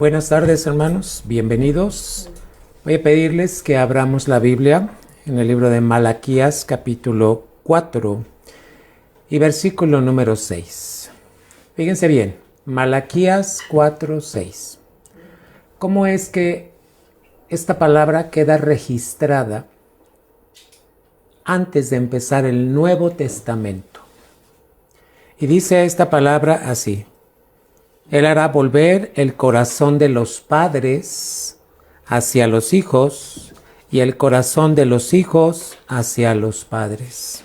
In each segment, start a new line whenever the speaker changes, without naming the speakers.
Buenas tardes, hermanos, bienvenidos. Voy a pedirles que abramos la Biblia en el libro de Malaquías, capítulo 4 y versículo número 6. Fíjense bien, Malaquías 4, 6. ¿Cómo es que esta palabra queda registrada antes de empezar el Nuevo Testamento? Y dice esta palabra así: Él hará volver el corazón de los padres hacia los hijos y el corazón de los hijos hacia los padres.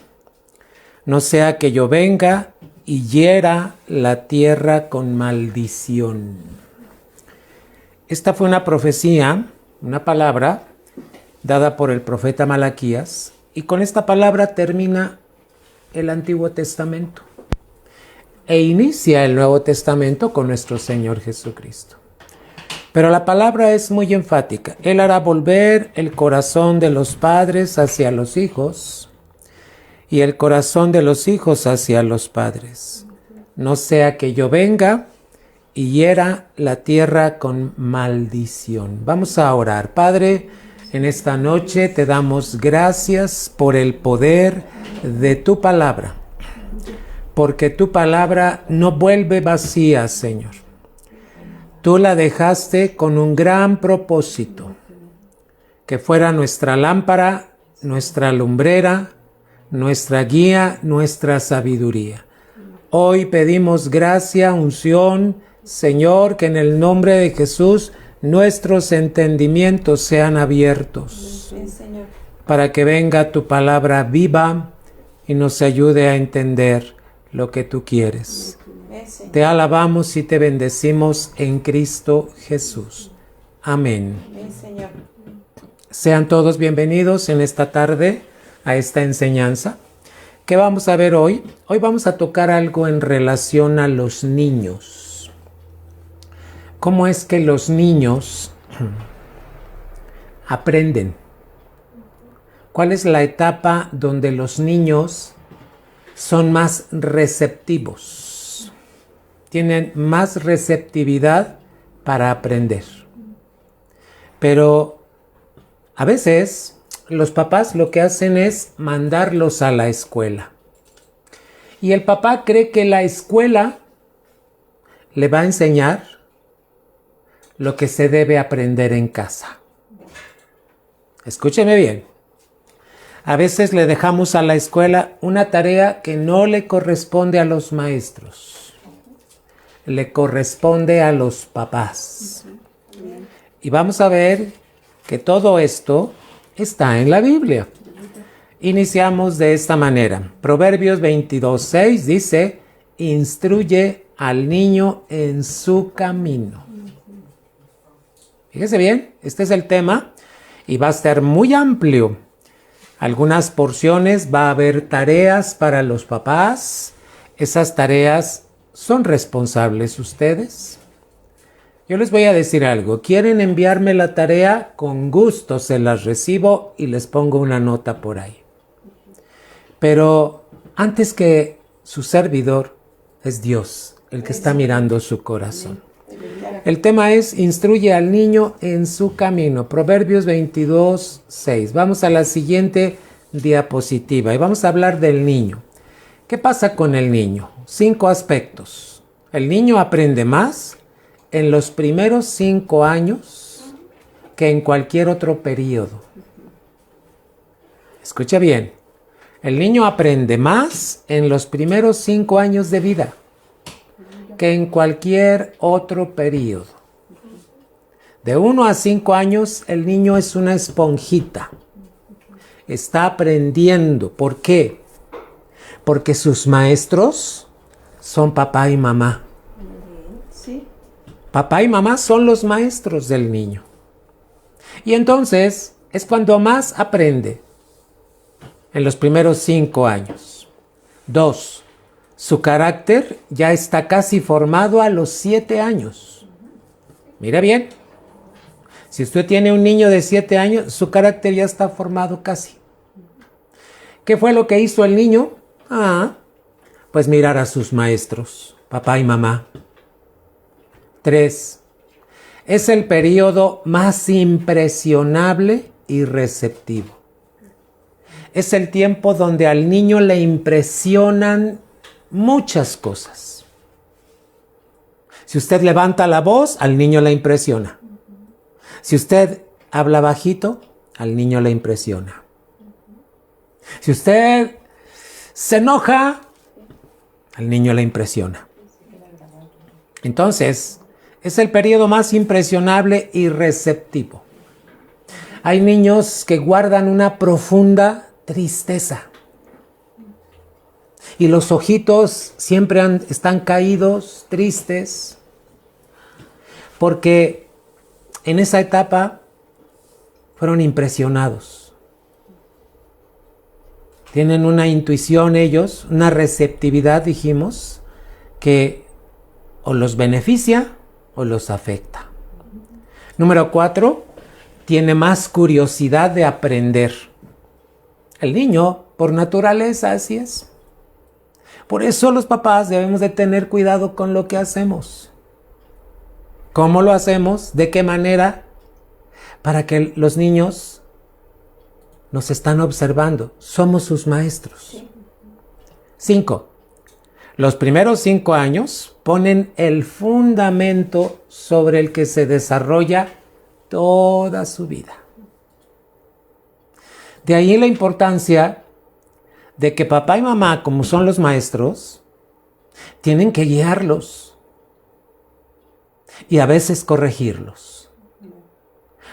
No sea que yo venga y hiera la tierra con maldición. Esta fue una profecía, una palabra dada por el profeta Malaquías, y con esta palabra termina el Antiguo Testamento e inicia el Nuevo Testamento con nuestro Señor Jesucristo. Pero la palabra es muy enfática. Él hará volver el corazón de los padres hacia los hijos y el corazón de los hijos hacia los padres. No sea que yo venga y hiera la tierra con maldición. Vamos a orar. Padre, en esta noche te damos gracias por el poder de tu palabra, porque tu palabra no vuelve vacía, Señor. Tú la dejaste con un gran propósito, que fuera nuestra lámpara, nuestra lumbrera, nuestra guía, nuestra sabiduría. Hoy pedimos gracia, unción, Señor, que en el nombre de Jesús nuestros entendimientos sean abiertos, para que venga tu palabra viva y nos ayude a entender lo que tú quieres. Te alabamos y te bendecimos en Cristo Jesús. Amén. Sean todos bienvenidos en esta tarde a esta enseñanza. ¿Qué vamos a ver hoy? Hoy vamos a tocar algo en relación a los niños. ¿Cómo es que los niños aprenden? ¿Cuál es la etapa donde los niños son más receptivos? Tienen más receptividad para aprender. Pero a veces los papás lo que hacen es mandarlos a la escuela. Y el papá cree que la escuela le va a enseñar lo que se debe aprender en casa. Escúcheme bien. A veces le dejamos a la escuela una tarea que no le corresponde a los maestros. Le corresponde a los papás. Y vamos a ver que todo esto está en la Biblia. Iniciamos de esta manera. Proverbios 22:6 dice: instruye al niño en su camino. Fíjese bien, este es el tema y va a estar muy amplio. Algunas porciones va a haber tareas para los papás. Esas tareas son responsables ustedes. Yo les voy a decir algo. ¿Quieren enviarme la tarea? Con gusto se las recibo y les pongo una nota por ahí. Pero antes que su servidor es Dios, el que está mirando su corazón. El tema es: instruye al niño en su camino. Proverbios 22:6. Vamos a la siguiente diapositiva y vamos a hablar del niño. ¿Qué pasa con el niño? 5 aspectos. El niño aprende más en los primeros 5 años que en cualquier otro periodo. Escucha bien. El niño aprende más en los primeros 5 años de vida que en cualquier otro periodo. De 1 a 5 años, el niño es una esponjita. Está aprendiendo. ¿Por qué? Porque sus maestros son papá y mamá. Papá y mamá son los maestros del niño. Y entonces es cuando más aprende, en los primeros 5 años. 2. Su carácter ya está casi formado a los 7 años. Mira bien. Si usted tiene un niño de 7 años, su carácter ya está formado casi. ¿Qué fue lo que hizo el niño? Pues mirar a sus maestros, papá y mamá. 3. Es el periodo más impresionable y receptivo. Es el tiempo donde al niño le impresionan muchas cosas. Si usted levanta la voz, al niño le impresiona. Si usted habla bajito, al niño le impresiona. Si usted se enoja, al niño le impresiona. Entonces, es el periodo más impresionable y receptivo. Hay niños que guardan una profunda tristeza. Y los ojitos siempre están caídos, tristes, porque en esa etapa fueron impresionados. Tienen una intuición ellos, una receptividad, dijimos, que o los beneficia o los afecta. Número 4, tiene más curiosidad de aprender. El niño, por naturaleza, así es. Por eso los papás debemos de tener cuidado con lo que hacemos. ¿Cómo lo hacemos? ¿De qué manera? Para que los niños nos están observando. Somos sus maestros. 5. Los primeros 5 años ponen el fundamento sobre el que se desarrolla toda su vida. De ahí la importancia de que papá y mamá, como son los maestros, tienen que guiarlos y a veces corregirlos.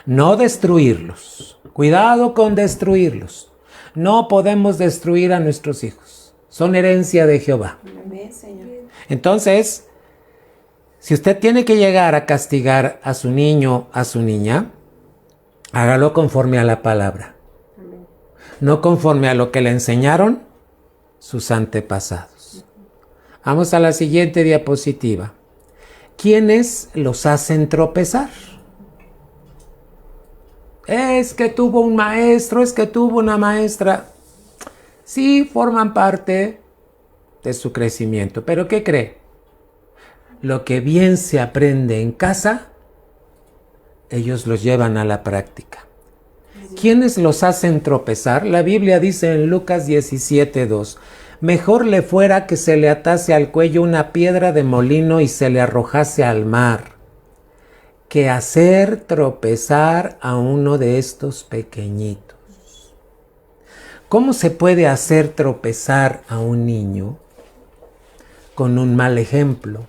No destruirlos. Cuidado con destruirlos. No podemos destruir a nuestros hijos. Son herencia de Jehová. Entonces, si usted tiene que llegar a castigar a su niño, a su niña, hágalo conforme a la palabra. No conforme a lo que le enseñaron sus antepasados. Vamos a la siguiente diapositiva. ¿Quiénes los hacen tropezar? Es que tuvo un maestro, es que tuvo una maestra. Sí, forman parte de su crecimiento. ¿Pero qué cree? Lo que bien se aprende en casa, ellos los llevan a la práctica. ¿Quiénes los hacen tropezar? La Biblia dice en Lucas 17:2, mejor le fuera que se le atase al cuello una piedra de molino y se le arrojase al mar, que hacer tropezar a uno de estos pequeñitos. ¿Cómo se puede hacer tropezar a un niño? Con un mal ejemplo,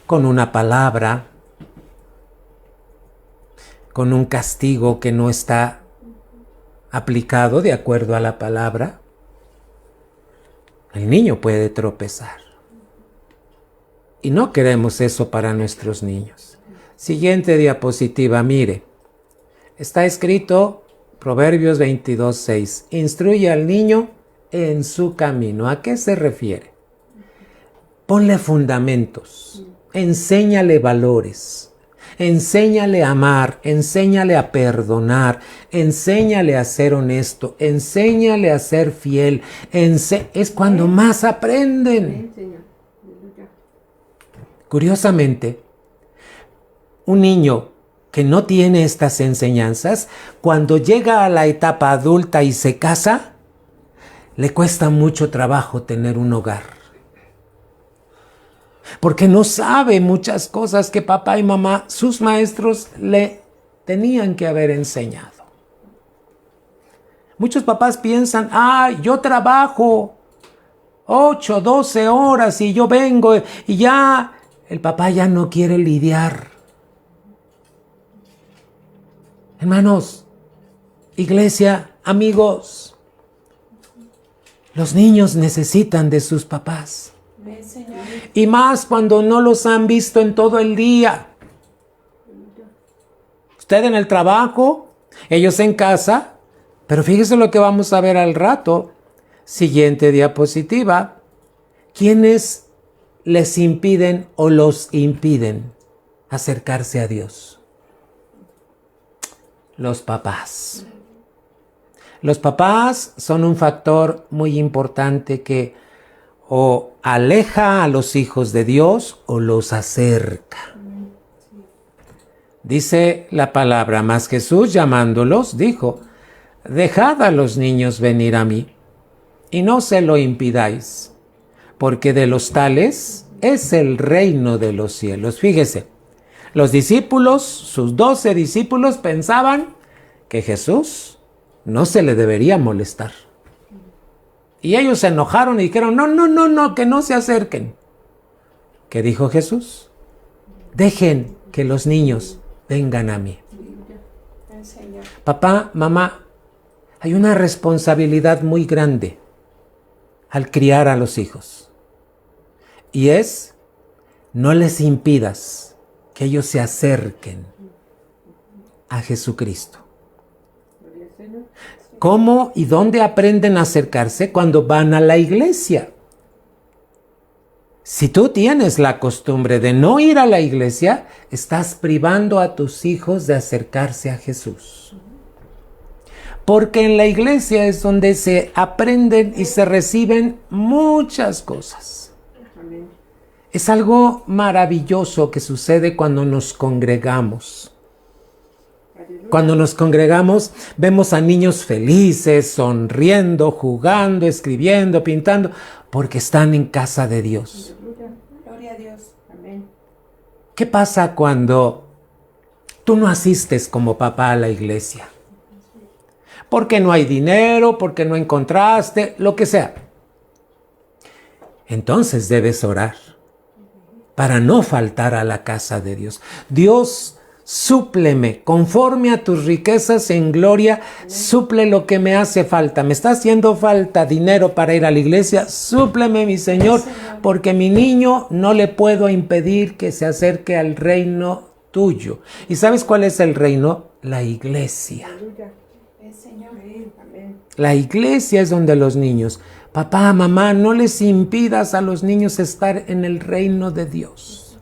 con una palabra, con un castigo que no está aplicado de acuerdo a la palabra. El niño puede tropezar. Y no queremos eso para nuestros niños. Siguiente diapositiva, mire. Está escrito Proverbios 22:6. Instruye al niño en su camino. ¿A qué se refiere? Ponle fundamentos. Enséñale valores. Enséñale a amar, enséñale a perdonar, enséñale a ser honesto, enséñale a ser fiel. Es cuando más aprenden. Curiosamente, un niño que no tiene estas enseñanzas, cuando llega a la etapa adulta y se casa, le cuesta mucho trabajo tener un hogar. Porque no sabe muchas cosas que papá y mamá, sus maestros, le tenían que haber enseñado. Muchos papás piensan, yo trabajo 8, 12 horas y yo vengo y ya, el papá ya no quiere lidiar. Hermanos, iglesia, amigos, los niños necesitan de sus papás. Y más cuando no los han visto en todo el día. Usted en el trabajo, ellos en casa, pero fíjese lo que vamos a ver al rato. Siguiente diapositiva. ¿Quiénes les impiden o los impiden acercarse a Dios? Los papás. Los papás son un factor muy importante que o aleja a los hijos de Dios o los acerca. Dice la palabra, mas Jesús llamándolos dijo, dejad a los niños venir a mí y no se lo impidáis, porque de los tales es el reino de los cielos. Fíjese, los discípulos, sus 12 discípulos pensaban que Jesús no se le debería molestar. Y ellos se enojaron y dijeron, no, que no se acerquen. ¿Qué dijo Jesús? Dejen que los niños vengan a mí. Papá, mamá, hay una responsabilidad muy grande al criar a los hijos. Y es, no les impidas que ellos se acerquen a Jesucristo. ¿Cómo y dónde aprenden a acercarse? Cuando van a la iglesia. Si tú tienes la costumbre de no ir a la iglesia, estás privando a tus hijos de acercarse a Jesús. Porque en la iglesia es donde se aprenden y se reciben muchas cosas. Es algo maravilloso que sucede cuando nos congregamos. Cuando nos congregamos, vemos a niños felices, sonriendo, jugando, escribiendo, pintando, porque están en casa de Dios.
Gloria a Dios. Amén.
¿Qué pasa cuando tú no asistes como papá a la iglesia? Porque no hay dinero, porque no encontraste, lo que sea. Entonces debes orar para no faltar a la casa de Dios. Dios, súpleme, conforme a tus riquezas en gloria, suple lo que me hace falta. Me está haciendo falta dinero para ir a la iglesia, súpleme, mi Señor, porque mi niño no le puedo impedir que se acerque al reino tuyo. ¿Y sabes cuál es el reino? La iglesia. La iglesia es donde los niños, papá, mamá, no les impidas a los niños estar en el reino de Dios.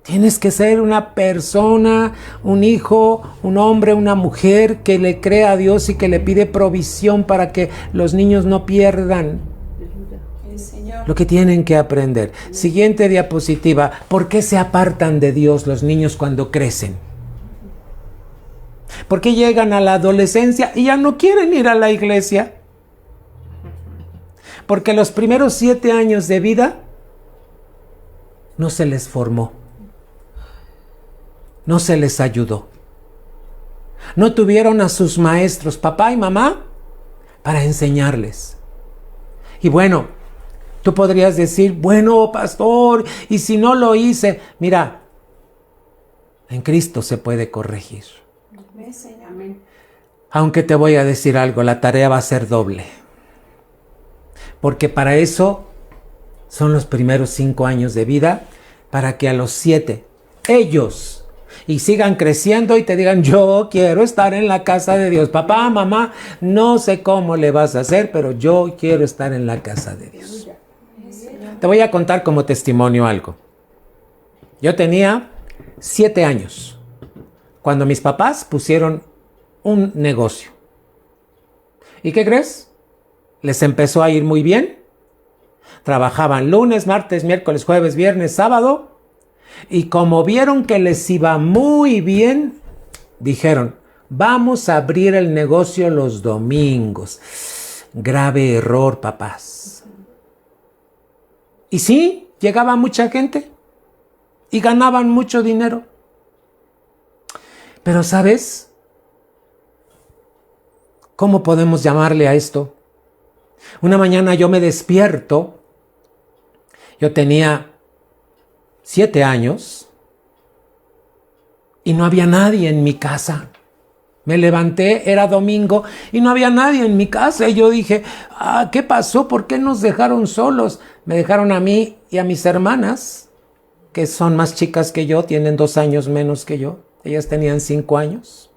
Tienes que ser una persona, un hijo, un hombre, una mujer que le crea a Dios y que le pide provisión para que los niños no pierdan lo que tienen que aprender. Siguiente diapositiva. ¿Por qué se apartan de Dios los niños cuando crecen? ¿Por qué llegan a la adolescencia y ya no quieren ir a la iglesia? Porque los primeros 7 años de vida no se les formó. No se les ayudó. No tuvieron a sus maestros, papá y mamá, para enseñarles. Y bueno, tú podrías decir, bueno, pastor, y si no lo hice, mira, en Cristo se puede corregir.
Amén.
Aunque te voy a decir algo, la tarea va a ser doble. Porque para eso son los primeros 5 años de vida, para que a los 7, ellos y sigan creciendo y te digan, yo quiero estar en la casa de Dios. Papá, mamá, no sé cómo le vas a hacer, pero yo quiero estar en la casa de Dios. Te voy a contar como testimonio algo. Yo tenía 7 años cuando mis papás pusieron un negocio. ¿Y qué crees? Les empezó a ir muy bien. Trabajaban lunes, martes, miércoles, jueves, viernes, sábado. Y como vieron que les iba muy bien, dijeron, vamos a abrir el negocio los domingos. Grave error, papás. Y sí, llegaba mucha gente y ganaban mucho dinero. Pero ¿sabes cómo podemos llamarle a esto? Una mañana yo me despierto. Yo tenía 7 años y no había nadie en mi casa. Me levanté, era domingo y no había nadie en mi casa y yo dije, ¿qué pasó? ¿Por qué nos dejaron solos? Me dejaron a mí y a mis hermanas, que son más chicas que yo, tienen 2 años menos que yo. Ellas tenían 5 años.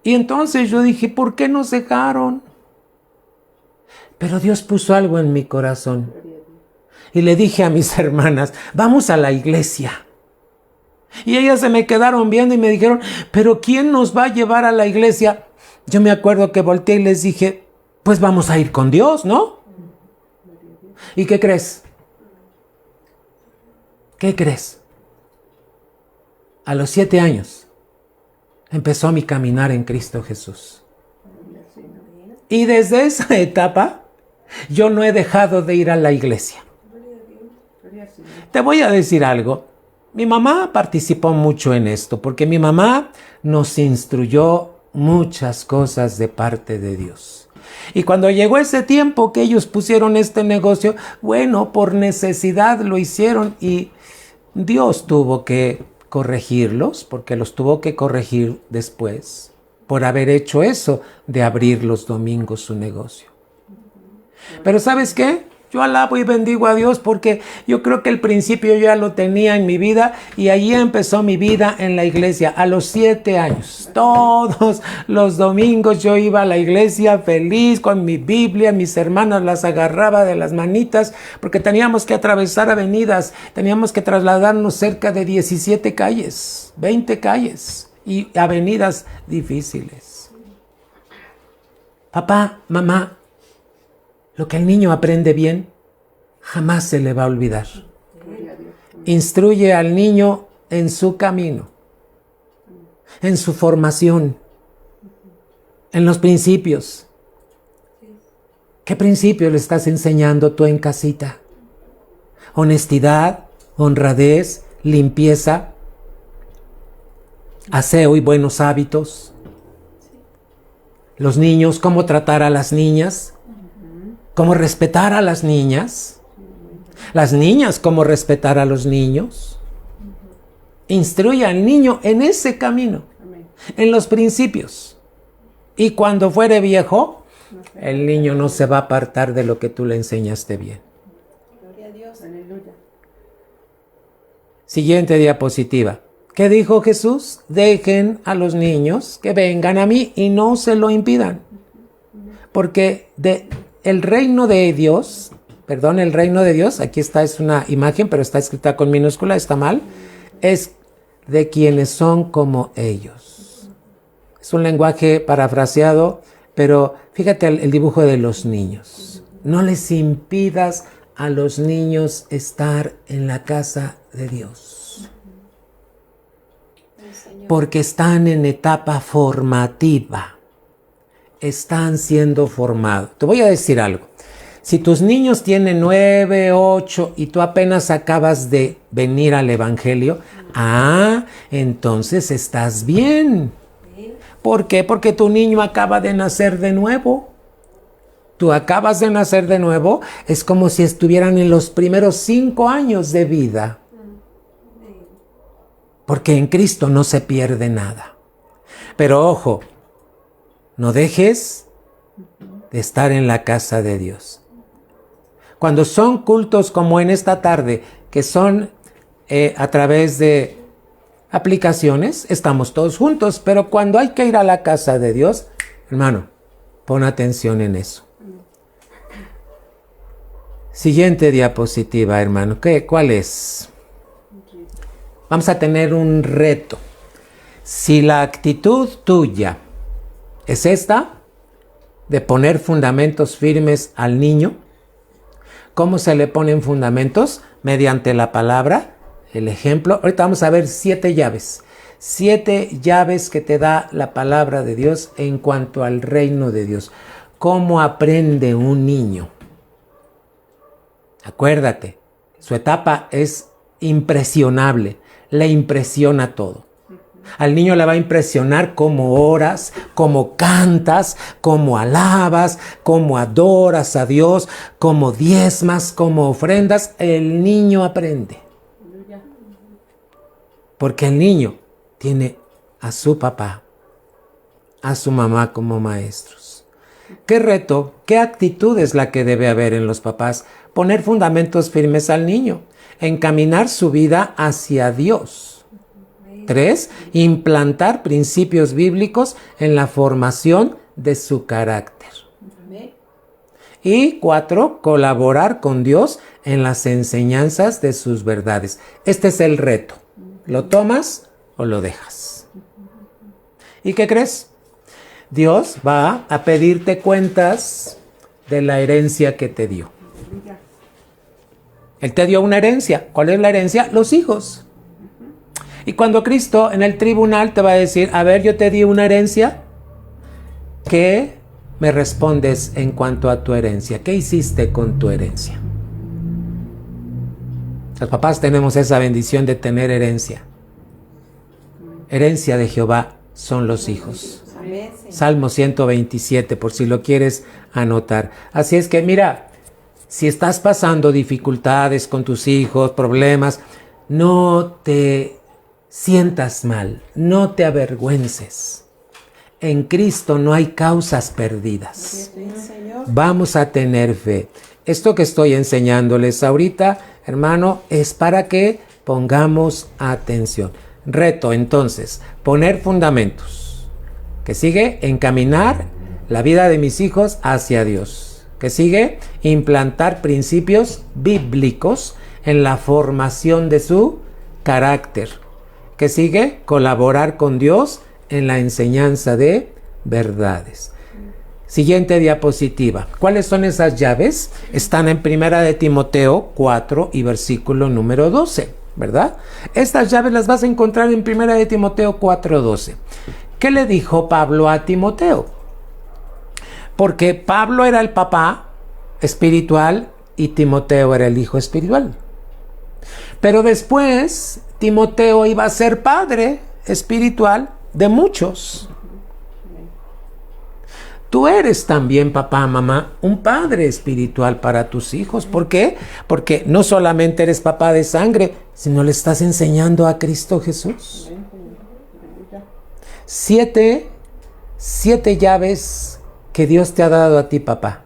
Y entonces yo dije, ¿por qué nos dejaron? Pero Dios puso algo en mi corazón. Y le dije a mis hermanas, vamos a la iglesia. Y ellas se me quedaron viendo y me dijeron, ¿pero quién nos va a llevar a la iglesia? Yo me acuerdo que volteé y les dije, pues vamos a ir con Dios, ¿no? ¿Y qué crees? ¿Qué crees? A los 7 años empezó mi caminar en Cristo Jesús. Y desde esa etapa yo no he dejado de ir a la iglesia. Te voy a decir algo. Mi mamá participó mucho en esto porque mi mamá nos instruyó muchas cosas de parte de Dios. Y cuando llegó ese tiempo que ellos pusieron este negocio, bueno, por necesidad lo hicieron y Dios tuvo que corregirlos, porque los tuvo que corregir después, por haber hecho eso de abrir los domingos su negocio. Pero ¿sabes qué? Yo alabo y bendigo a Dios porque yo creo que el principio yo ya lo tenía en mi vida y allí empezó mi vida en la iglesia a los 7 años. Todos los domingos yo iba a la iglesia feliz con mi Biblia, mis hermanas las agarraba de las manitas porque teníamos que atravesar avenidas, teníamos que trasladarnos cerca de 17 calles, 20 calles y avenidas difíciles. Papá, mamá, lo que el niño aprende bien, jamás se le va a olvidar. Instruye al niño en su camino, en su formación, en los principios. ¿Qué principios le estás enseñando tú en casita? Honestidad, honradez, limpieza, aseo y buenos hábitos. Los niños, cómo tratar a las niñas. Cómo respetar a las niñas cómo respetar a los niños. Instruye al niño en ese camino, en los principios. Y cuando fuere viejo, el niño no se va a apartar de lo que tú le enseñaste bien.
Gloria a Dios, aleluya.
Siguiente diapositiva. ¿Qué dijo Jesús? Dejen a los niños que vengan a mí y no se lo impidan. Porque el reino de Dios, aquí está, es una imagen, pero está escrita con minúscula, está mal, es de quienes son como ellos. Es un lenguaje parafraseado, pero fíjate el dibujo de los niños. No les impidas a los niños estar en la casa de Dios, porque están en etapa formativa. Están siendo formados. Te voy a decir algo. Si tus niños tienen 9, 8 y tú apenas acabas de venir al Evangelio, entonces estás bien. ¿Por qué? Porque tu niño acaba de nacer de nuevo. Tú acabas de nacer de nuevo, es como si estuvieran en los primeros 5 años de vida. Porque en Cristo no se pierde nada. Pero ojo, no dejes de estar en la casa de Dios. Cuando son cultos como en esta tarde, que son a través de aplicaciones, estamos todos juntos, pero cuando hay que ir a la casa de Dios, hermano, pon atención en eso. Siguiente diapositiva, hermano. ¿Cuál es? Vamos a tener un reto. Si la actitud tuya es esta, de poner fundamentos firmes al niño, ¿cómo se le ponen fundamentos? Mediante la palabra, el ejemplo. Ahorita vamos a ver 7 llaves. 7 llaves que te da la palabra de Dios en cuanto al reino de Dios. ¿Cómo aprende un niño? Acuérdate, su etapa es impresionable, le impresiona todo. Al niño le va a impresionar cómo oras, cómo cantas, cómo alabas, cómo adoras a Dios, cómo diezmas, cómo ofrendas. El niño aprende. Porque el niño tiene a su papá, a su mamá como maestros. ¿Qué reto, qué actitud es la que debe haber en los papás? Poner fundamentos firmes al niño, encaminar su vida hacia Dios. 3, implantar principios bíblicos en la formación de su carácter. Y 4, colaborar con Dios en las enseñanzas de sus verdades. Este es el reto. ¿Lo tomas o lo dejas? ¿Y qué crees? Dios va a pedirte cuentas de la herencia que te dio. Él te dio una herencia. ¿Cuál es la herencia? Los hijos. Y cuando Cristo en el tribunal te va a decir, a ver, yo te di una herencia, ¿qué me respondes en cuanto a tu herencia? ¿Qué hiciste con tu herencia? Los papás tenemos esa bendición de tener herencia. Herencia de Jehová son los hijos. Salmo 127, por si lo quieres anotar. Así es que mira, si estás pasando dificultades con tus hijos, problemas, no te sientas mal, no te avergüences. En Cristo no hay causas perdidas. Vamos a tener fe. Esto que estoy enseñándoles ahorita, hermano, es para que pongamos atención. Reto, entonces, poner fundamentos. ¿Qué sigue? Encaminar la vida de mis hijos hacia Dios. ¿Qué sigue? Implantar principios bíblicos en la formación de su carácter. ¿Qué sigue? Colaborar con Dios en la enseñanza de verdades. Siguiente diapositiva. ¿Cuáles son esas llaves? Están en 1 de Timoteo 4 y versículo número 12, ¿verdad? Estas llaves las vas a encontrar en 1 de Timoteo 4:12. ¿Qué le dijo Pablo a Timoteo? Porque Pablo era el papá espiritual y Timoteo era el hijo espiritual. Pero después Timoteo iba a ser padre espiritual de muchos. Tú eres también, papá, mamá, un padre espiritual para tus hijos. ¿Por qué? Porque no solamente eres papá de sangre, sino le estás enseñando a Cristo Jesús. 7 llaves que Dios te ha dado a ti, papá,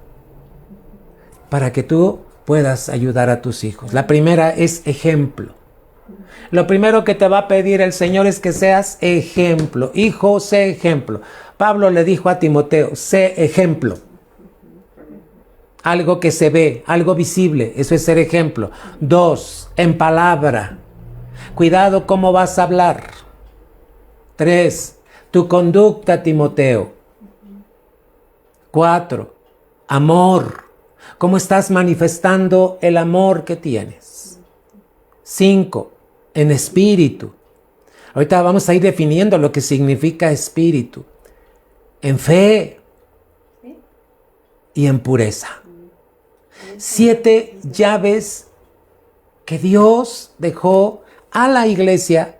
para que tú puedas ayudar a tus hijos. La primera es ejemplo. Lo primero que te va a pedir el Señor es que seas ejemplo. Hijo, sé ejemplo. Pablo le dijo a Timoteo, sé ejemplo. Algo que se ve, algo visible, eso es ser ejemplo. 2, en palabra. Cuidado cómo vas a hablar. 3, tu conducta, Timoteo. 4, amor. ¿Cómo estás manifestando el amor que tienes? 5, en espíritu. Ahorita vamos a ir definiendo lo que significa espíritu. En fe y en pureza. 7 llaves que Dios dejó a la iglesia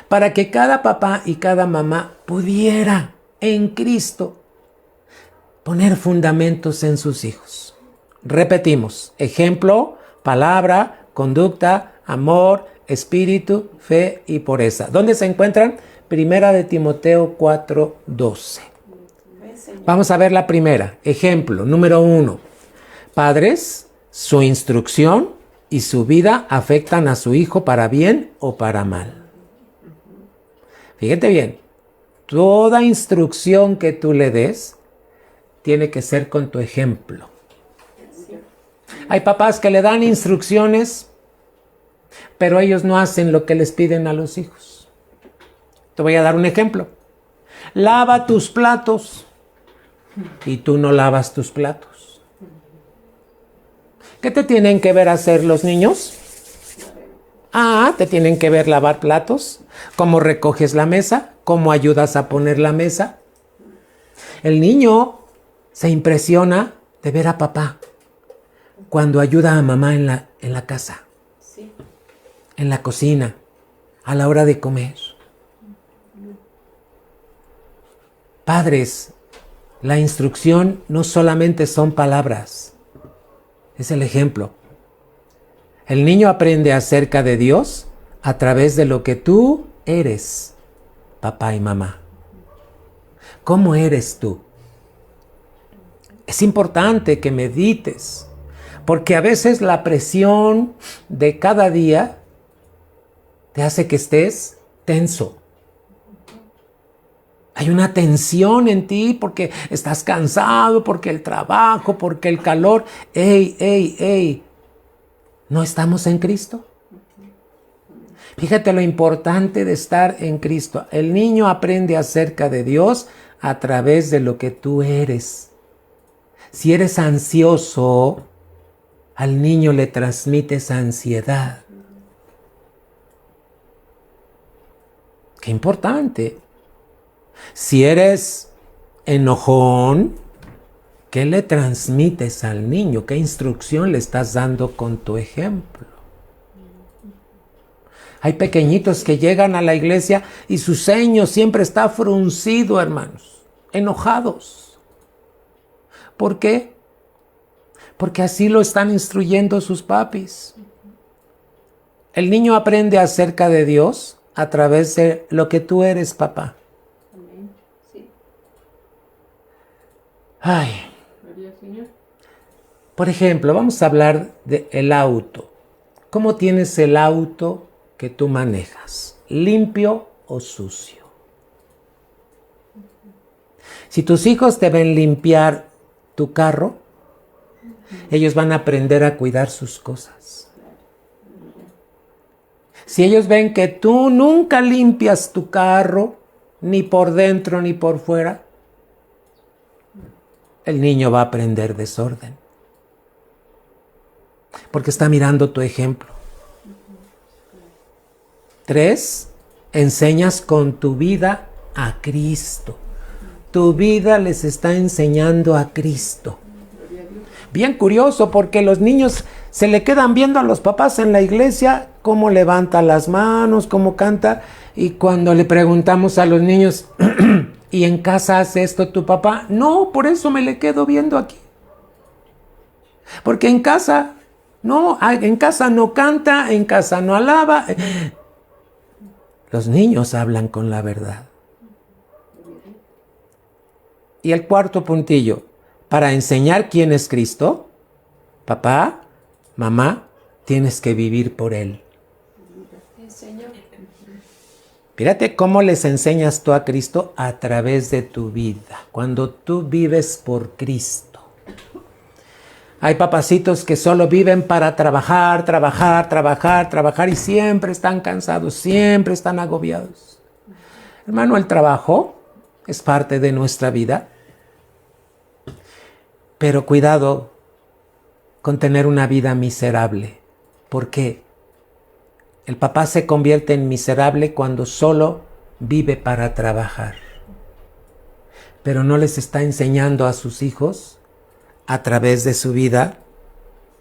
para que cada papá y cada mamá pudiera en Cristo poner fundamentos en sus hijos. Repetimos, ejemplo, palabra, conducta, amor, espíritu, fe y pureza. ¿Dónde se encuentran? 1 de Timoteo 4:12. Vamos a ver la primera. Ejemplo, número 1. Padres, su instrucción y su vida afectan a su hijo para bien o para mal. Fíjate bien, toda instrucción que tú le des tiene que ser con tu ejemplo. Hay papás que le dan instrucciones, pero ellos no hacen lo que les piden a los hijos. Te voy a dar un ejemplo. Lava tus platos y tú no lavas tus platos. ¿Qué te tienen que ver hacer los niños? Te tienen que ver lavar platos, cómo recoges la mesa, cómo ayudas a poner la mesa. El niño se impresiona de ver a papá cuando ayuda a mamá en la casa, en la cocina, a la hora de comer. Padres, la instrucción no solamente son palabras, es el ejemplo. El niño aprende acerca de Dios a través de lo que tú eres, papá y mamá. ¿Cómo eres tú? Es importante que medites, porque a veces la presión de cada día te hace que estés tenso. Hay una tensión en ti porque estás cansado, porque el trabajo, porque el calor. ¡Ey! ¿No estamos en Cristo? Fíjate lo importante de estar en Cristo. El niño aprende acerca de Dios a través de lo que tú eres. Si eres ansioso, al niño le transmites ansiedad. Qué importante. Si eres enojón, ¿qué le transmites al niño? ¿Qué instrucción le estás dando con tu ejemplo? Hay pequeñitos que llegan a la iglesia y su ceño siempre está fruncido, hermanos, enojados. ¿Por qué? Porque así lo están instruyendo sus papis. El niño aprende acerca de Dios a través de lo que tú eres, papá.
Amén. Sí.
Ay.
Gloria al Señor.
Por ejemplo, vamos a hablar del auto. ¿Cómo tienes el auto que tú manejas? ¿Limpio o sucio? Si tus hijos te ven limpiar tu carro, ellos van a aprender a cuidar sus cosas. Si ellos ven que tú nunca limpias tu carro, ni por dentro ni por fuera, el niño va a aprender desorden. Porque está mirando tu ejemplo. 3, enseñas con tu vida a Cristo. Tu vida les está enseñando a Cristo. Bien curioso, porque los niños se le quedan viendo a los papás en la iglesia cómo levanta las manos, cómo canta, y cuando le preguntamos a los niños, ¿y en casa hace esto tu papá? No, por eso me le quedo viendo aquí. Porque en casa no canta, en casa no alaba. Los niños hablan con la verdad. Y el cuarto puntillo, para enseñar quién es Cristo, papá, mamá, tienes que vivir por Él.
Señor.
Fíjate cómo les enseñas tú a Cristo a través de tu vida, cuando tú vives por Cristo. Hay papacitos que solo viven para trabajar y siempre están cansados, siempre están agobiados. Hermano, el trabajo es parte de nuestra vida, pero cuidado con tener una vida miserable. ¿Por qué? El papá se convierte en miserable cuando solo vive para trabajar, pero no les está enseñando a sus hijos a través de su vida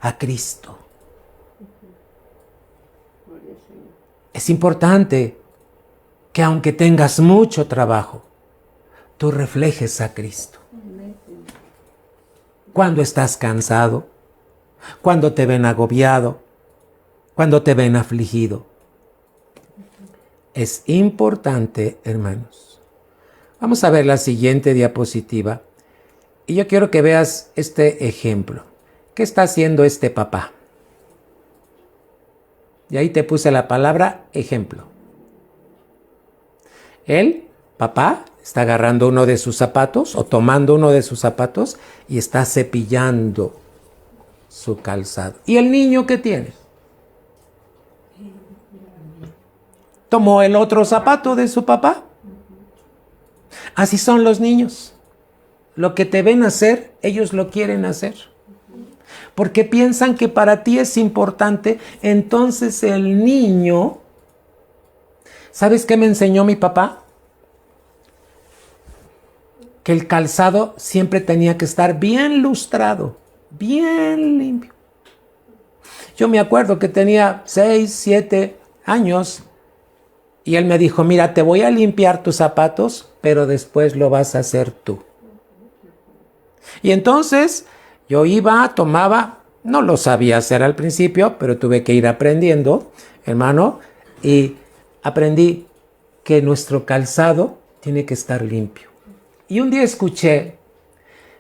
a Cristo. Es importante que aunque tengas mucho trabajo, tú reflejes a Cristo. Cuando estás cansado, cuando te ven agobiado, cuando te ven afligido. Es importante, hermanos. Vamos a ver la siguiente diapositiva. Y yo quiero que veas este ejemplo. ¿Qué está haciendo este papá? Y ahí te puse la palabra ejemplo. Él, papá, está agarrando uno de sus zapatos o tomando uno de sus zapatos y está cepillando su calzado. ¿Y el niño qué tiene? Tomó el otro zapato de su papá. Así son los niños. Lo que te ven hacer, ellos lo quieren hacer. Porque piensan que para ti es importante. Entonces el niño, ¿sabes qué me enseñó mi papá? Que el calzado siempre tenía que estar bien lustrado, bien limpio. Yo me acuerdo que tenía 6, 7 años y él me dijo, mira, te voy a limpiar tus zapatos, pero después lo vas a hacer tú. Y entonces yo iba, tomaba, no lo sabía hacer al principio, pero tuve que ir aprendiendo, hermano, y aprendí que nuestro calzado tiene que estar limpio. Y un día escuché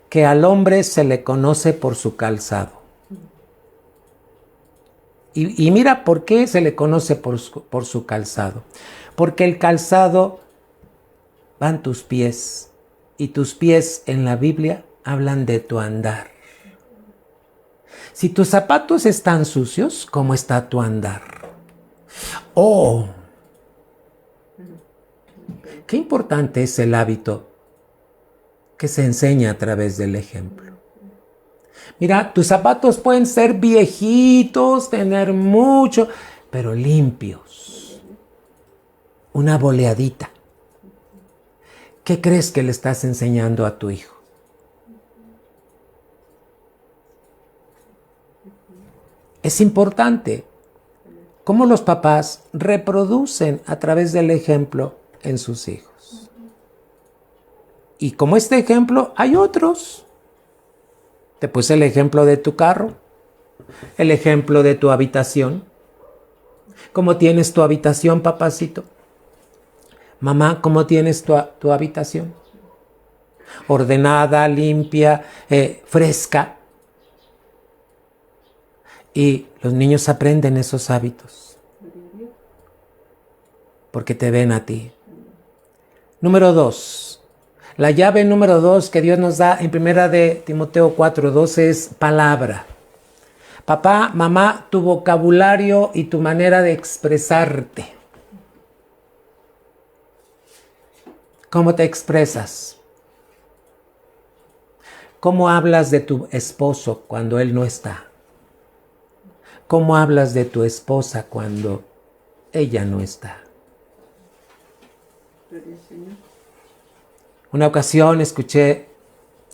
que al hombre se le conoce por su calzado. Y mira por qué se le conoce por su calzado. Porque el calzado van tus pies, y tus pies en la Biblia hablan de tu andar. Si tus zapatos están sucios, ¿cómo está tu andar? Oh, qué importante es el hábito que se enseña a través del ejemplo. Mira, tus zapatos pueden ser viejitos, tener mucho, pero limpios. Una boleadita. ¿Qué crees que le estás enseñando a tu hijo? Es importante cómo los papás reproducen a través del ejemplo en sus hijos. Y como este ejemplo, hay otros. Te puse el ejemplo de tu carro, el ejemplo de tu habitación. ¿Cómo tienes tu habitación, papacito? Mamá, ¿cómo tienes tu habitación? Ordenada, limpia, fresca. Y los niños aprenden esos hábitos porque te ven a ti. Número 2. La llave número 2 que Dios nos da en 1 de Timoteo 4:12 es palabra. Papá, mamá, tu vocabulario y tu manera de expresarte. ¿Cómo te expresas? ¿Cómo hablas de tu esposo cuando él no está? ¿Cómo hablas de tu esposa cuando ella no está? Una ocasión escuché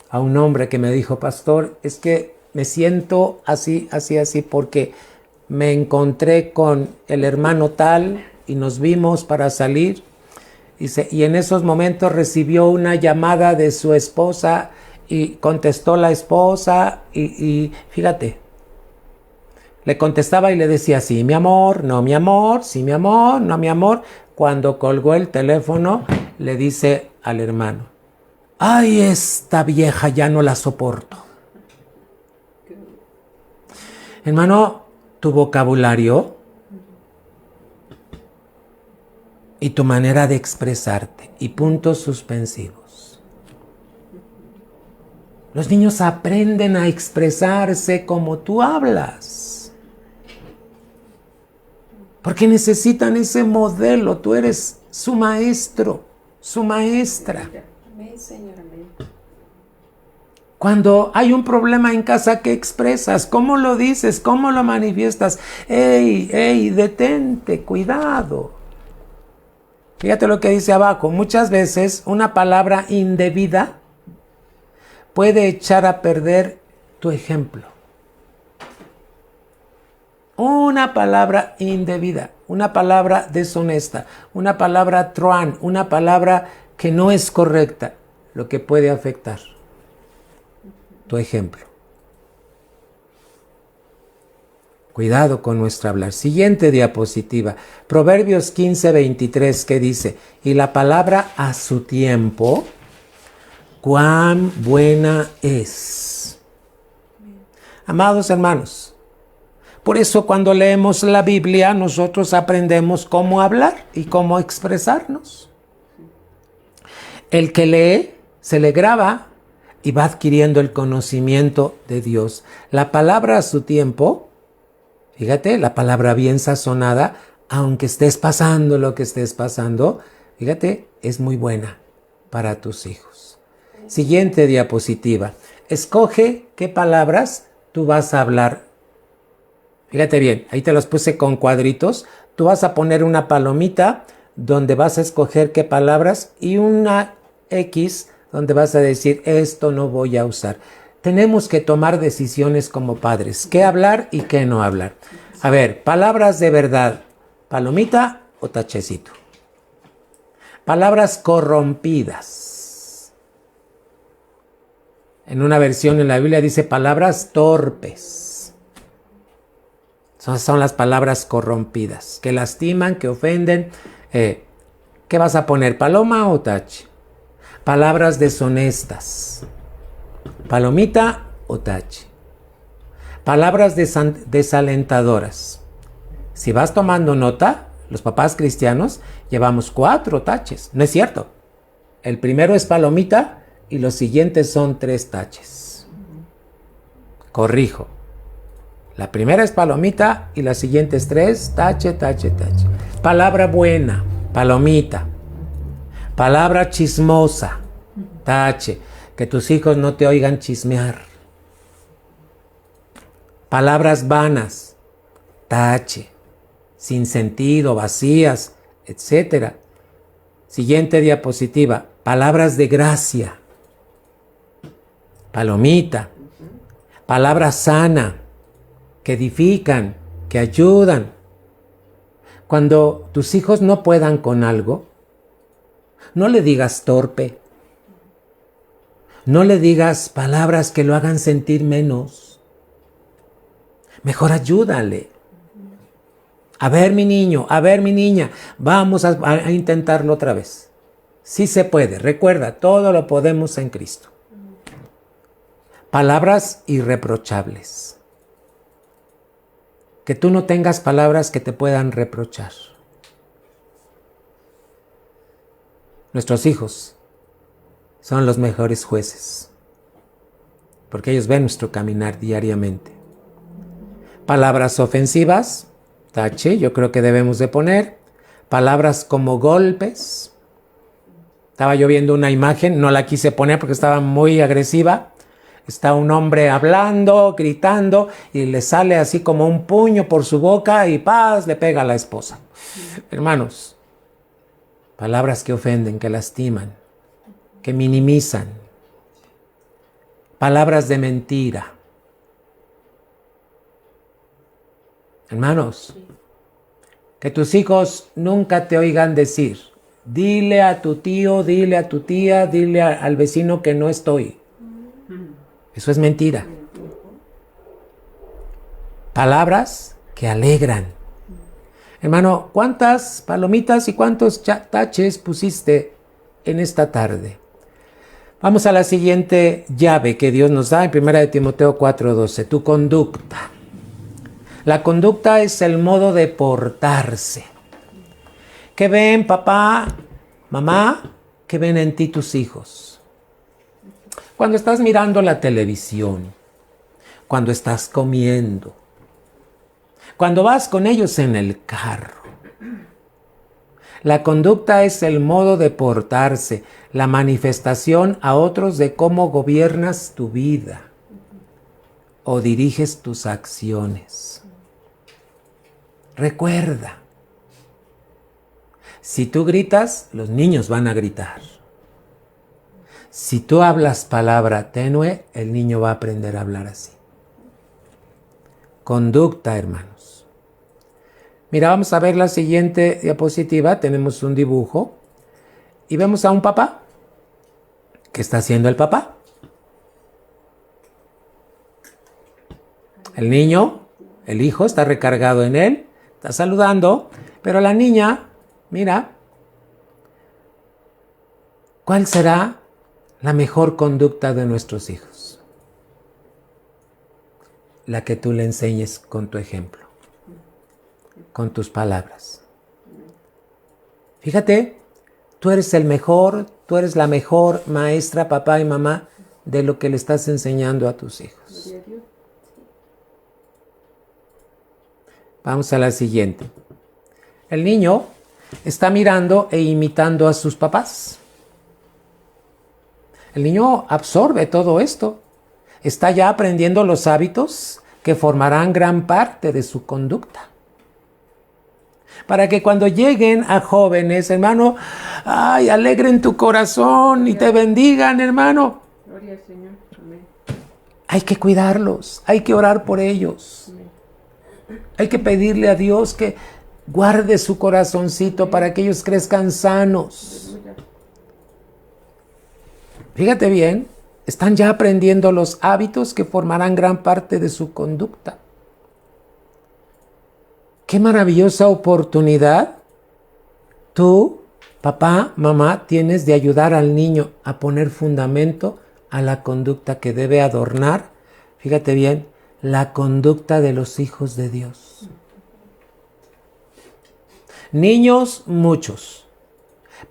a un hombre que me dijo, pastor, es que me siento así, porque me encontré con el hermano tal y nos vimos para salir. Y en esos momentos recibió una llamada de su esposa y contestó la esposa y fíjate, le contestaba y le decía, sí, mi amor, no, mi amor, sí, mi amor, no, mi amor. Cuando colgó el teléfono, le dice al hermano, ay, esta vieja ya no la soporto. Hermano, tu vocabulario y tu manera de expresarte y puntos suspensivos. Los niños aprenden a expresarse como tú hablas. Porque necesitan ese modelo. Tú eres su maestro, su maestra.
Amén, Señor, amén.
Cuando hay un problema en casa, ¿qué expresas? ¿Cómo lo dices? ¿Cómo lo manifiestas? ¡Ey, detente! ¡Cuidado! Fíjate lo que dice abajo. Muchas veces una palabra indebida puede echar a perder tu ejemplo. Una palabra indebida, una palabra deshonesta, una palabra truán, una palabra que no es correcta, lo que puede afectar tu ejemplo. Cuidado con nuestro hablar. Siguiente diapositiva. Proverbios 15:23, que dice, y la palabra a su tiempo, cuán buena es. Amados hermanos, por eso cuando leemos la Biblia nosotros aprendemos cómo hablar y cómo expresarnos. El que lee, se le graba y va adquiriendo el conocimiento de Dios. La palabra a su tiempo, fíjate, la palabra bien sazonada, aunque estés pasando lo que estés pasando, fíjate, es muy buena para tus hijos. Siguiente diapositiva. Escoge qué palabras tú vas a hablar. Fíjate bien, ahí te los puse con cuadritos. Tú vas a poner una palomita donde vas a escoger qué palabras y una X donde vas a decir, esto no voy a usar. Tenemos que tomar decisiones como padres, qué hablar y qué no hablar. A ver, palabras de verdad, palomita o tachecito. Palabras corrompidas. En una versión en la Biblia dice palabras torpes. Son las palabras corrompidas, que lastiman, que ofenden. ¿Qué vas a poner, paloma o tache? Palabras deshonestas, palomita o tache. Palabras desalentadoras. Si vas tomando nota, los papás cristianos llevamos 4 taches. No es cierto. El primero es palomita y los siguientes son 3 taches. Corrijo. La primera es palomita y las siguientes 3, tache, tache, tache. Palabra buena, palomita. Palabra chismosa, tache. Que tus hijos no te oigan chismear. Palabras vanas, tache, sin sentido, vacías, etc. Siguiente diapositiva. Palabras de gracia. Palomita. Palabra sana, que edifican, que ayudan. Cuando tus hijos no puedan con algo, no le digas torpe. No le digas palabras que lo hagan sentir menos. Mejor ayúdale. A ver, mi niño, a ver, mi niña, vamos a intentarlo otra vez. Sí se puede. Recuerda, todo lo podemos en Cristo. Palabras irreprochables. Que tú no tengas palabras que te puedan reprochar. Nuestros hijos son los mejores jueces, porque ellos ven nuestro caminar diariamente. Palabras ofensivas, tache, yo creo que debemos de poner. Palabras como golpes. Estaba yo viendo una imagen, no la quise poner porque estaba muy agresiva. Está un hombre hablando, gritando, y le sale así como un puño por su boca y ¡paz! Le pega a la esposa. Hermanos, palabras que ofenden, que lastiman, que minimizan. Palabras de mentira. Hermanos, que tus hijos nunca te oigan decir, dile a tu tío, dile a tu tía, dile al vecino que no estoy. Eso es mentira. Palabras que alegran. Hermano, ¿cuántas palomitas y cuántos taches pusiste en esta tarde? Vamos a la siguiente llave que Dios nos da en 1 Timoteo 4:12. Tu conducta. La conducta es el modo de portarse. ¿Qué ven, papá, mamá? ¿Qué ven en ti tus hijos? Cuando estás mirando la televisión, cuando estás comiendo, cuando vas con ellos en el carro. La conducta es el modo de portarse, la manifestación a otros de cómo gobiernas tu vida o diriges tus acciones. Recuerda, si tú gritas, los niños van a gritar. Si tú hablas palabra tenue, el niño va a aprender a hablar así. Conducta, hermanos. Mira, vamos a ver la siguiente diapositiva. Tenemos un dibujo y vemos a un papá. ¿Qué está haciendo el papá? El niño, el hijo, está recargado en él, está saludando, pero la niña, mira, ¿cuál será la mejor conducta de nuestros hijos? La que tú le enseñes con tu ejemplo, con tus palabras. Fíjate, tú eres el mejor, tú eres la mejor maestra, papá y mamá, de lo que le estás enseñando a tus hijos. Vamos a la siguiente. El niño está mirando e imitando a sus papás. El niño absorbe todo esto. Está ya aprendiendo los hábitos que formarán gran parte de su conducta. Para que cuando lleguen a jóvenes, hermano, ay, alegren tu corazón y te bendigan, hermano.
Gloria al Señor. Amén.
Hay que cuidarlos, hay que orar por ellos.
Amén.
Hay que pedirle a Dios que guarde su corazoncito para que ellos crezcan sanos.
Aleluya.
Fíjate bien, están ya aprendiendo los hábitos que formarán gran parte de su conducta. ¡Qué maravillosa oportunidad! Tú, papá, mamá, tienes de ayudar al niño a poner fundamento a la conducta que debe adornar, fíjate bien, la conducta de los hijos de Dios. Niños, muchos.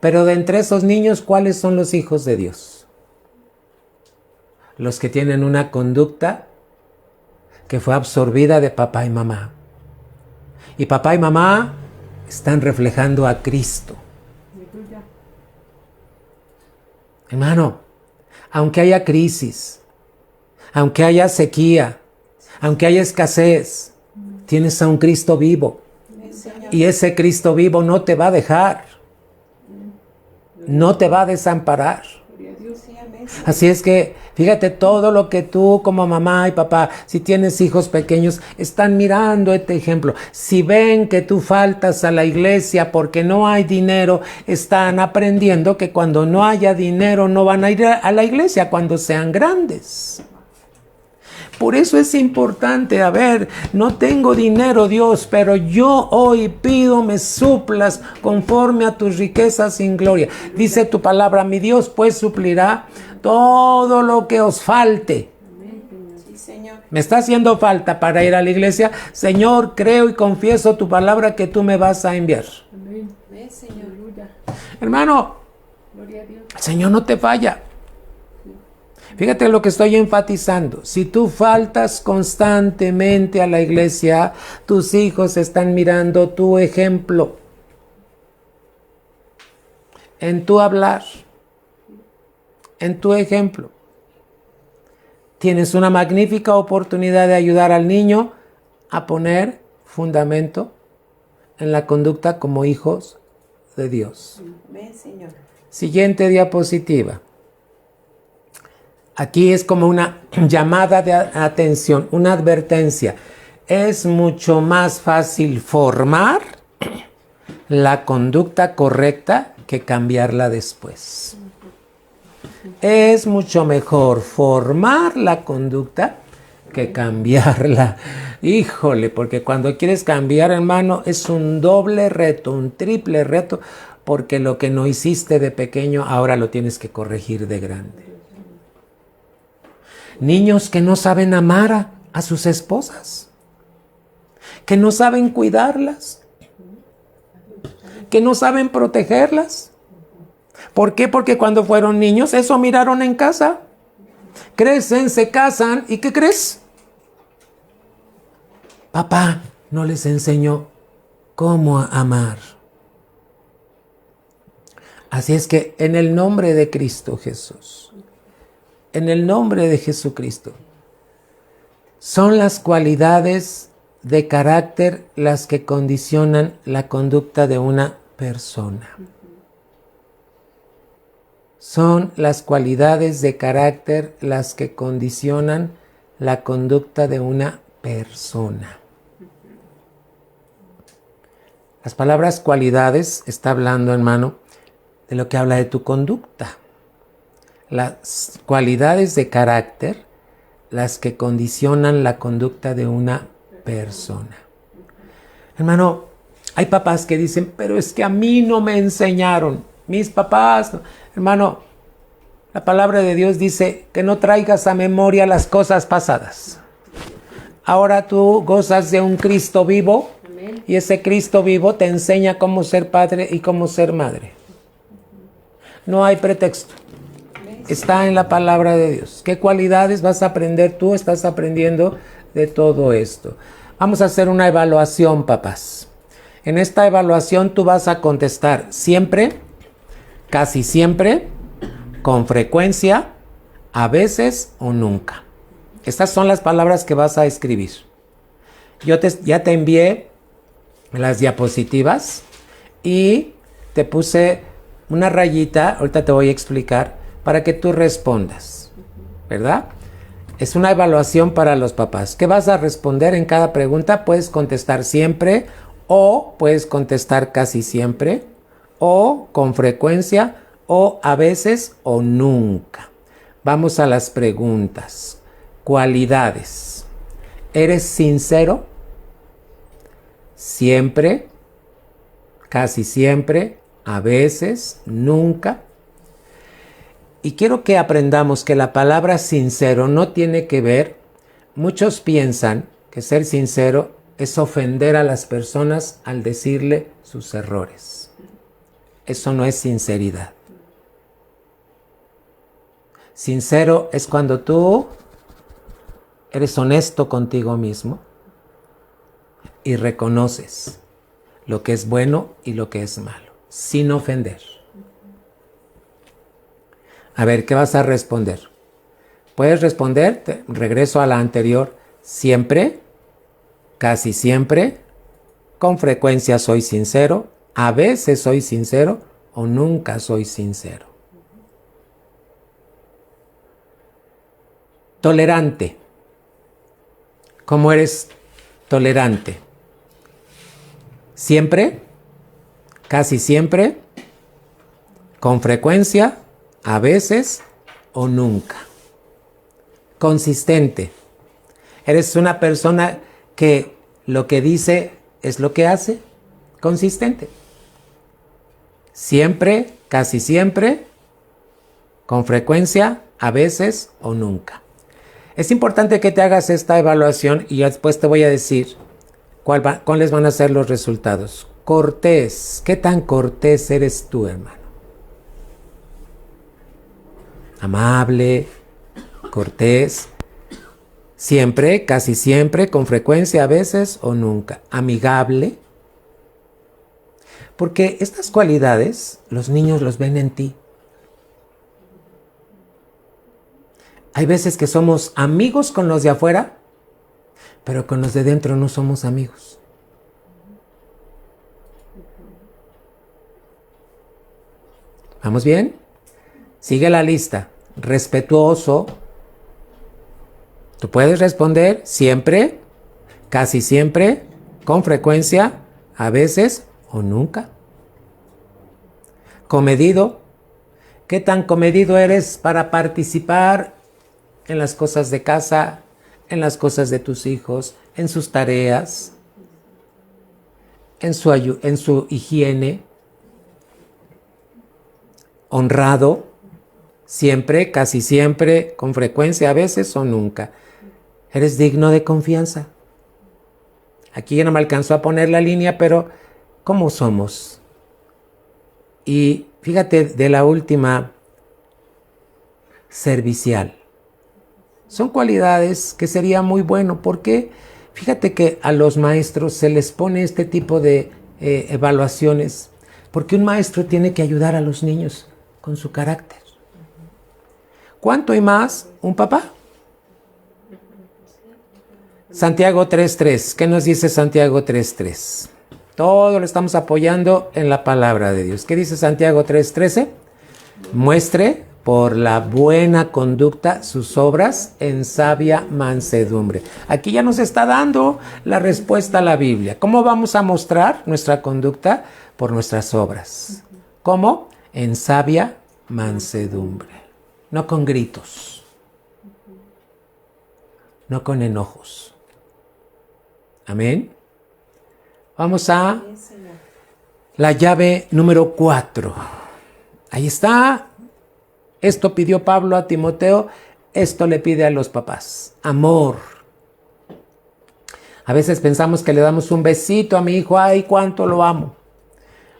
Pero de entre esos niños, ¿cuáles son los hijos de Dios? Los que tienen una conducta que fue absorbida de papá y mamá. Y papá y mamá están reflejando a Cristo.
Aleluya.
Hermano, aunque haya crisis, aunque haya sequía, Aunque haya escasez, tienes a un Cristo vivo. Y ese Cristo vivo no te va a dejar. No te va a desamparar. Así es que, fíjate, todo lo que tú como mamá y papá, si tienes hijos pequeños, están mirando este ejemplo. Si ven que tú faltas a la iglesia porque no hay dinero, están aprendiendo que cuando no haya dinero no van a ir a la iglesia cuando sean grandes. Por eso es importante, a ver, no tengo dinero, Dios, pero yo hoy pido me suplas conforme a tus riquezas sin gloria. Dice tu palabra, mi Dios pues suplirá todo lo que os falte.
Sí, Señor.
Me está haciendo falta para ir a la iglesia. Señor, creo y confieso tu palabra que tú me vas a enviar.
Amén.
Ve, Señor.
Aleluya.
Hermano,
Gloria a Dios.
el Señor no te falla. Fíjate lo que estoy enfatizando. Si tú faltas constantemente a la iglesia, tus hijos están mirando tu ejemplo en tu hablar, en tu ejemplo. Tienes una magnífica oportunidad de ayudar al niño a poner fundamento en la conducta como hijos de Dios.
Ve, Señor.
Siguiente diapositiva. Aquí es como una llamada de atención, una advertencia. Es mucho más fácil formar la conducta correcta que cambiarla después. Es mucho mejor formar la conducta que cambiarla. Híjole, porque cuando quieres cambiar, hermano, es un doble reto, un triple reto, porque lo que no hiciste de pequeño, ahora lo tienes que corregir de grande. Niños que no saben amar a sus esposas, que no saben cuidarlas, que no saben protegerlas. ¿Por qué? Porque cuando fueron niños eso miraron en casa. Crecen, se casan y ¿qué crees? Papá no les enseñó cómo amar. Así es que en el nombre de Cristo Jesús, en el nombre de Jesucristo, son las cualidades de carácter las que condicionan la conducta de una persona. Son las cualidades de carácter las que condicionan la conducta de una persona. Las palabras cualidades está hablando, hermano, de lo que habla de tu conducta. Las cualidades de carácter, las que condicionan la conducta de una persona. Hermano, hay papás que dicen, pero es que a mí no me enseñaron, mis papás. Hermano, la palabra de Dios dice que no traigas a memoria las cosas pasadas. Ahora tú gozas de un Cristo vivo.
Amén.
Y ese Cristo vivo te enseña cómo ser padre y cómo ser madre. No hay pretexto. Está en la palabra de Dios. ¿Qué cualidades vas a aprender tú? Estás aprendiendo de todo esto. Vamos a hacer una evaluación, papás. En esta evaluación tú vas a contestar siempre, casi siempre, con frecuencia, a veces o nunca. Estas son las palabras que vas a escribir. Yo ya te envié las diapositivas y te puse una rayita, ahorita te voy a explicar, para que tú respondas, ¿verdad? Es una evaluación para los papás. ¿Qué vas a responder en cada pregunta? Puedes contestar siempre o puedes contestar casi siempre o con frecuencia o a veces o nunca. Vamos a las preguntas. Cualidades. ¿Eres sincero? Siempre, casi siempre, a veces, nunca. Y quiero que aprendamos que la palabra sincero no tiene que ver, muchos piensan que ser sincero es ofender a las personas al decirle sus errores. Eso no es sinceridad. Sincero es cuando tú eres honesto contigo mismo y reconoces lo que es bueno y lo que es malo, sin ofender. A ver, ¿qué vas a responder? Puedes responder, regreso a la anterior, siempre, casi siempre, con frecuencia soy sincero, a veces soy sincero o nunca soy sincero. Tolerante. ¿Cómo eres tolerante? Siempre, casi siempre, con frecuencia, a veces o nunca. Consistente. ¿Eres una persona que lo que dice es lo que hace? Consistente. Siempre, casi siempre, con frecuencia, a veces o nunca. Es importante que te hagas esta evaluación y después te voy a decir cuáles van a ser los resultados. Cortés. ¿Qué tan cortés eres tú, hermano? Amable, cortés. Siempre, casi siempre, con frecuencia, a veces o nunca. Amigable. Porque estas cualidades los niños los ven en ti. Hay veces que somos amigos con los de afuera, pero con los de dentro no somos amigos. ¿Vamos bien? Sigue la lista. Respetuoso. Tú puedes responder siempre, casi siempre, con frecuencia, a veces o nunca. Comedido. ¿Qué tan comedido eres para participar en las cosas de casa, en las cosas de tus hijos, en sus tareas, en su higiene? Honrado, siempre, casi siempre, con frecuencia, a veces o nunca. Eres digno de confianza. Aquí ya no me alcanzó a poner la línea, pero ¿cómo somos? Y fíjate de la última, servicial. Son cualidades que sería muy bueno, porque fíjate que a los maestros se les pone este tipo de evaluaciones, porque un maestro tiene que ayudar a los niños con su carácter. ¿Cuánto y más un papá? Santiago 3.3. ¿Qué nos dice Santiago 3.3? Todo lo estamos apoyando en la palabra de Dios. ¿Qué dice Santiago 3.13? Muestre por la buena conducta sus obras en sabia mansedumbre. Aquí ya nos está dando la respuesta a la Biblia. ¿Cómo vamos a mostrar nuestra conducta? Por nuestras obras. ¿Cómo? En sabia mansedumbre. No con gritos. No con enojos. Amén. Vamos a la llave número 4. Ahí está. Esto pidió Pablo a Timoteo, esto le pide a los papás. Amor. A veces pensamos que le damos un besito a mi hijo, ¡ay, cuánto lo amo!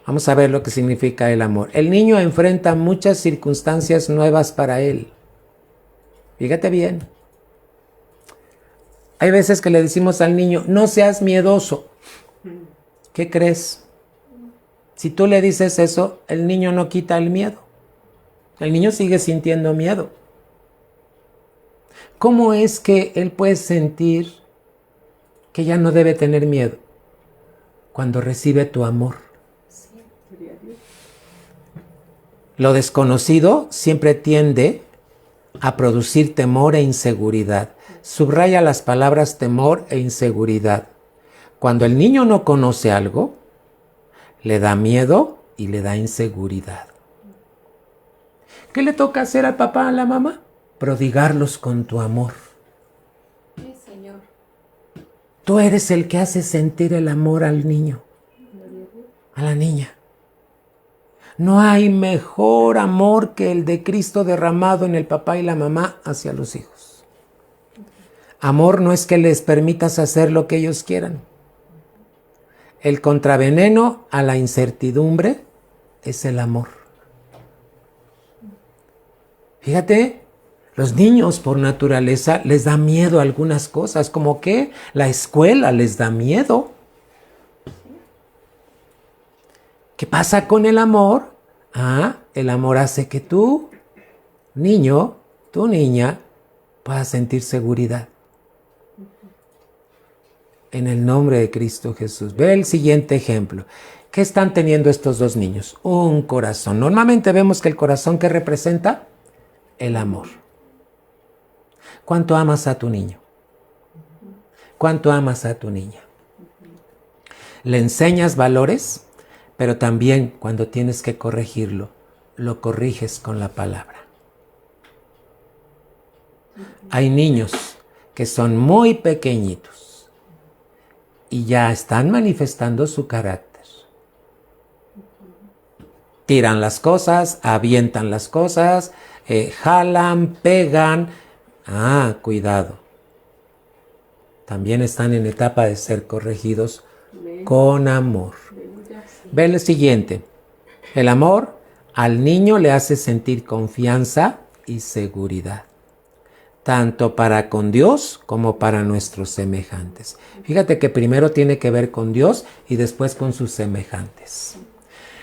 Vamos a ver lo que significa el amor. El niño enfrenta muchas circunstancias nuevas para él. Fíjate bien. Hay veces que le decimos al niño, no seas miedoso. ¿Qué crees? Si tú le dices eso, el niño no quita el miedo. El niño sigue sintiendo miedo. ¿Cómo es que él puede sentir que ya no debe tener miedo? Cuando recibe tu amor. Lo desconocido siempre tiende a producir temor e inseguridad. Subraya las palabras temor e inseguridad. Cuando el niño no conoce algo, le da miedo y le da inseguridad. ¿Qué le toca hacer al papá, a la mamá? Prodigarlos con tu amor.
Sí, Señor.
Tú eres el que hace sentir el amor al niño, a la niña. No hay mejor amor que el de Cristo derramado en el papá y la mamá hacia los hijos. Amor no es que les permitas hacer lo que ellos quieran. El contraveneno a la incertidumbre es el amor. Fíjate, los niños por naturaleza les da miedo a algunas cosas, como que la escuela les da miedo. ¿Qué pasa con el amor? El amor hace que tú, niño, tu niña, puedas sentir seguridad. En el nombre de Cristo Jesús. Ve el siguiente ejemplo. ¿Qué están teniendo estos dos niños? Un corazón. Normalmente vemos que el corazón, ¿qué representa? El amor. ¿Cuánto amas a tu niño? ¿Cuánto amas a tu niña? Le enseñas valores, pero también cuando tienes que corregirlo, lo corriges con la palabra. Hay niños que son muy pequeñitos y ya están manifestando su carácter. Tiran las cosas, avientan las cosas, jalan, pegan. Cuidado. También están en etapa de ser corregidos con amor. Ve el siguiente. El amor al niño le hace sentir confianza y seguridad, tanto para con Dios como para nuestros semejantes. Fíjate que primero tiene que ver con Dios y después con sus semejantes.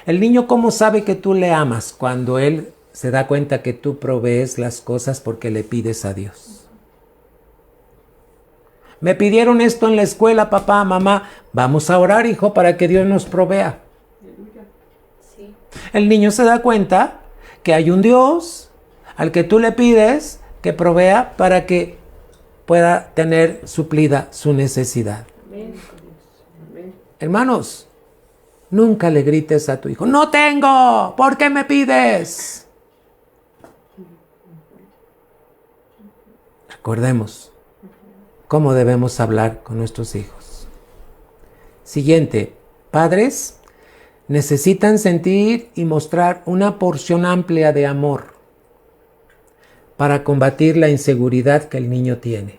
El niño, ¿cómo sabe que tú le amas? Cuando él se da cuenta que tú provees las cosas porque le pides a Dios. Me pidieron esto en la escuela, papá, mamá. Vamos a orar, hijo, para que Dios nos provea.
Sí.
El niño se da cuenta que hay un Dios al que tú le pides que provea para que pueda tener suplida su necesidad.
Amén. Amén.
Hermanos, nunca le grites a tu hijo, no tengo, ¿por qué me pides? Recordemos cómo debemos hablar con nuestros hijos. Siguiente, padres necesitan sentir y mostrar una porción amplia de amor para combatir la inseguridad que el niño tiene.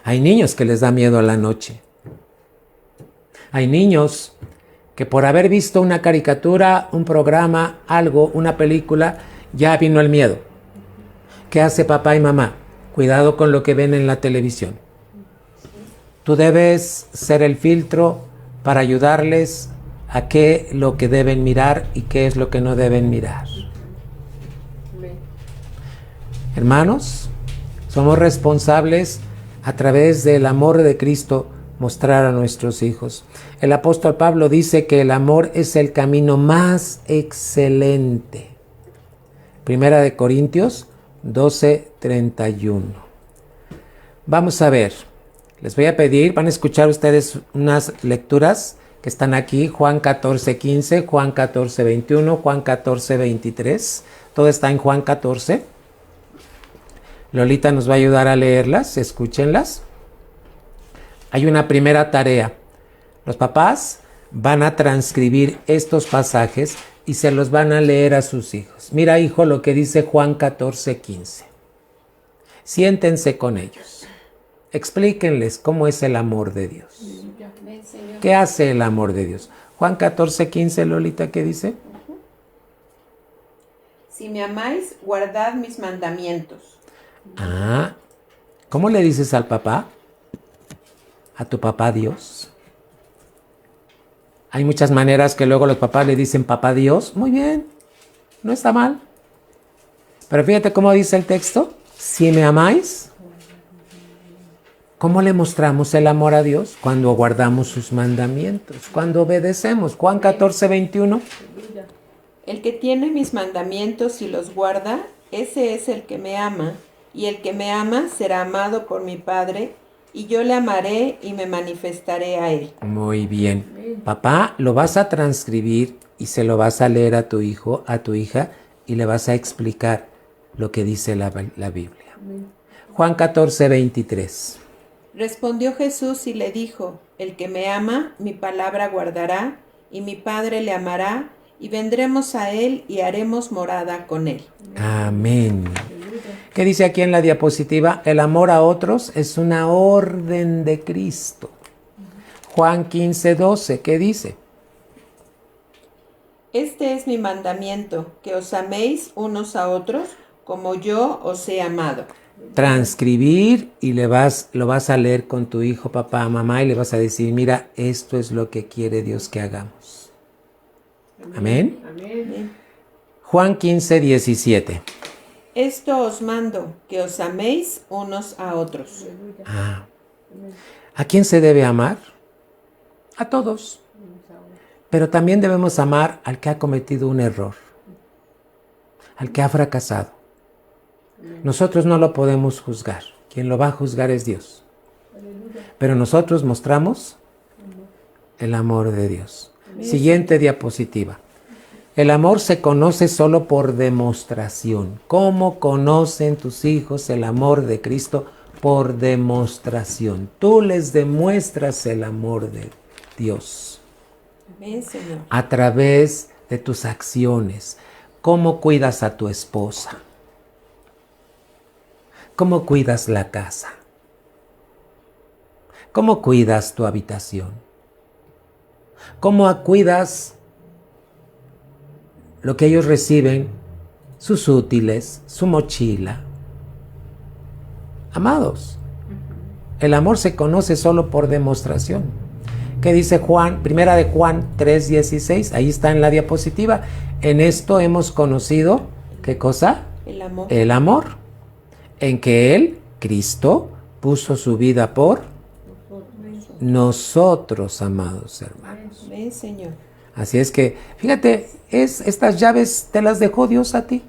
Hay niños que les da miedo a la noche. Hay niños que por haber visto una caricatura, un programa, algo, una película, ya vino el miedo. ¿Qué hace papá y mamá? Cuidado con lo que ven en la televisión. Tú debes ser el filtro para ayudarles a qué es lo que deben mirar y qué es lo que no deben mirar.
Amén.
Hermanos, somos responsables a través del amor de Cristo mostrar a nuestros hijos. El apóstol Pablo dice que el amor es el camino más excelente. Primera de Corintios 12:31. Vamos a ver, les voy a pedir, van a escuchar ustedes unas lecturas que están aquí, Juan 14:15, Juan 14:21, Juan 14:23, todo está en Juan 14. Lolita nos va a ayudar a leerlas, escúchenlas. Hay una primera tarea. Los papás van a transcribir estos pasajes y se los van a leer a sus hijos. Mira, hijo, lo que dice Juan 14:15. Siéntense con ellos. Explíquenles cómo es el amor de Dios.
Amén, Señor.
¿Qué hace el amor de Dios? Juan 14:15, Lolita, ¿qué dice?
Si me amáis, guardad mis mandamientos.
¿Cómo le dices al papá? A tu papá Dios. Hay muchas maneras que luego los papás le dicen papá Dios. Muy bien, no está mal. Pero fíjate cómo dice el texto. Si me amáis, ¿cómo le mostramos el amor a Dios? Cuando guardamos sus mandamientos, cuando obedecemos. Juan 14:21.
El que tiene mis mandamientos y los guarda, ese es el que me ama. Y el que me ama será amado por mi Padre, y yo le amaré y me manifestaré a él.
Muy bien. Papá, lo vas a transcribir y se lo vas a leer a tu hijo, a tu hija, y le vas a explicar lo que dice la Biblia. Juan 14:23.
Respondió Jesús y le dijo, el que me ama, mi palabra guardará, y mi Padre le amará, y vendremos a él y haremos morada con él.
Amén. ¿Qué dice aquí en la diapositiva? El amor a otros es una orden de Cristo. Juan 15:12, ¿qué dice?
Este es mi mandamiento, que os améis unos a otros, como yo os he amado.
Transcribir y lo vas a leer con tu hijo, papá, mamá, y le vas a decir, mira, esto es lo que quiere Dios que hagamos. Amén.
Amén.
Juan 15:17.
Esto os mando, que os améis unos a otros.
¿A quién se debe amar? A todos. Pero también debemos amar al que ha cometido un error, al que ha fracasado. Nosotros no lo podemos juzgar. Quien lo va a juzgar es Dios. Pero nosotros mostramos el amor de Dios. Siguiente diapositiva. El amor se conoce solo por demostración. ¿Cómo conocen tus hijos el amor de Cristo? Por demostración. Tú les demuestras el amor de Dios.
Amén, Señor.
A través de tus acciones. ¿Cómo cuidas a tu esposa? ¿Cómo cuidas la casa? ¿Cómo cuidas tu habitación? ¿Cómo cuidas lo que ellos reciben, sus útiles, su mochila? Amados, el amor se conoce solo por demostración. ¿Qué dice Juan? Primera de Juan 3:16, ahí está en la diapositiva. En esto hemos conocido, ¿qué cosa?
El amor.
El amor, en que Él, Cristo, puso su vida por nosotros, amados hermanos.
Amén, Señor.
Así es que, fíjate, estas llaves te las dejó Dios a ti.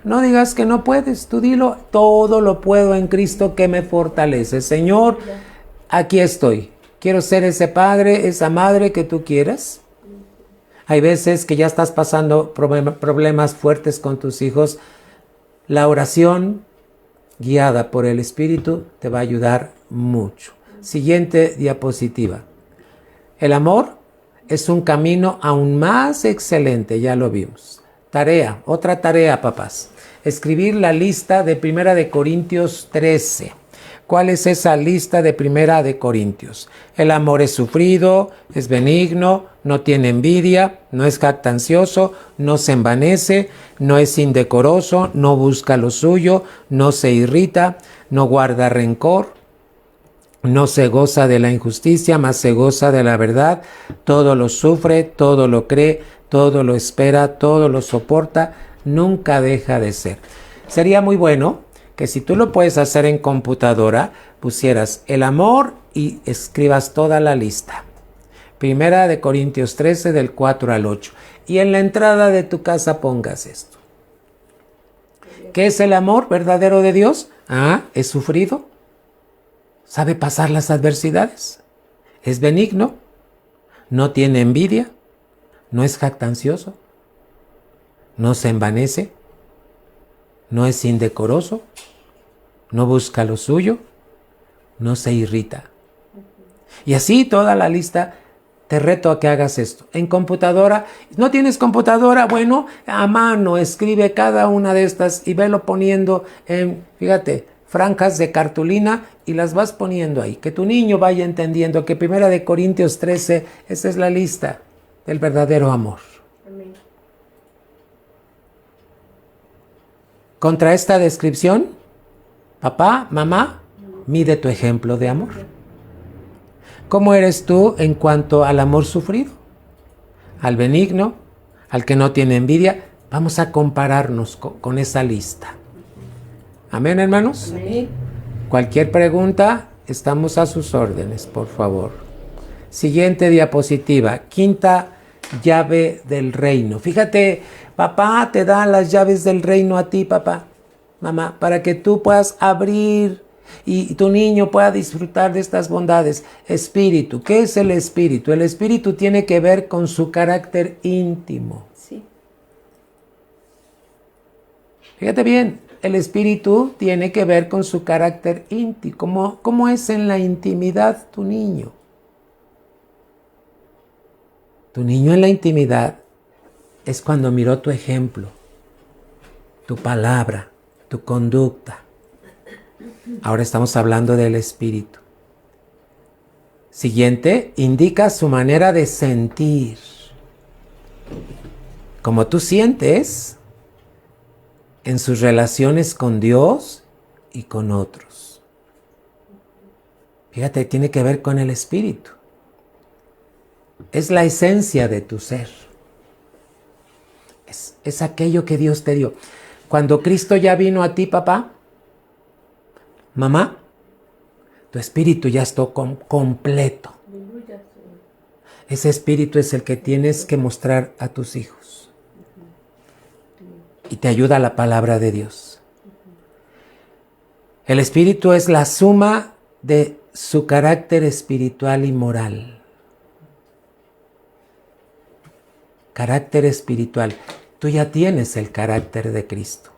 No digas que no puedes, tú dilo, todo lo puedo en Cristo que me fortalece. Señor, aquí estoy. Quiero ser ese padre, esa madre que tú quieras. Hay veces que ya estás pasando problemas fuertes con tus hijos. La oración guiada por el Espíritu te va a ayudar mucho. Siguiente diapositiva. El amor es un camino aún más excelente, ya lo vimos. Tarea, otra tarea, papás. Escribir la lista de 1 de Corintios 13. ¿Cuál es esa lista de 1 de Corintios? El amor es sufrido, es benigno, no tiene envidia, no es jactancioso, no se envanece, no es indecoroso, no busca lo suyo, no se irrita, no guarda rencor, no se goza de la injusticia, mas se goza de la verdad. Todo lo sufre, todo lo cree, todo lo espera, todo lo soporta, nunca deja de ser. Sería muy bueno que si tú lo puedes hacer en computadora, pusieras el amor y escribas toda la lista. 1 de Corintios 13, del 4 al 8. Y en la entrada de tu casa pongas esto. ¿Qué es el amor verdadero de Dios? Es sufrido. Sabe pasar las adversidades. Es benigno. No tiene envidia. No es jactancioso. No se envanece. No es indecoroso. No busca lo suyo. No se irrita. Y así toda la lista. Te reto a que hagas esto. En computadora. ¿No tienes computadora? Bueno, a mano escribe cada una de estas y velo poniendo en, fíjate, franjas de cartulina y las vas poniendo ahí. Que tu niño vaya entendiendo que 1 de Corintios 13, esa es la lista del verdadero amor.
Amén.
Contra esta descripción, papá, mamá, mide tu ejemplo de amor. ¿Cómo eres tú en cuanto al amor sufrido? Al benigno, al que no tiene envidia. Vamos a compararnos con esa lista. Amén, hermanos.
Amén.
Cualquier pregunta, estamos a sus órdenes, por favor. Siguiente diapositiva, quinta llave del reino. Fíjate, papá te da las llaves del reino a ti, papá, mamá, para que tú puedas abrir y tu niño pueda disfrutar de estas bondades. Espíritu, ¿qué es el espíritu? El espíritu tiene que ver con su carácter íntimo.
Sí.
Fíjate bien, el espíritu tiene que ver con su carácter íntimo. ¿Cómo es en la intimidad tu niño? Tu niño en la intimidad es cuando miró tu ejemplo, tu palabra, tu conducta. Ahora estamos hablando del espíritu. Siguiente, indica su manera de sentir. Como tú sientes en sus relaciones con Dios y con otros. Fíjate, tiene que ver con el espíritu. Es la esencia de tu ser. Es aquello que Dios te dio. Cuando Cristo ya vino a ti, papá, mamá, Tu espíritu ya está completo.
Aleluya, Señor.
Ese espíritu es el que tienes que mostrar a tus hijos. Y te ayuda la palabra de Dios. El espíritu es la suma de su carácter espiritual y moral. Carácter espiritual. Tú ya tienes el carácter de Cristo.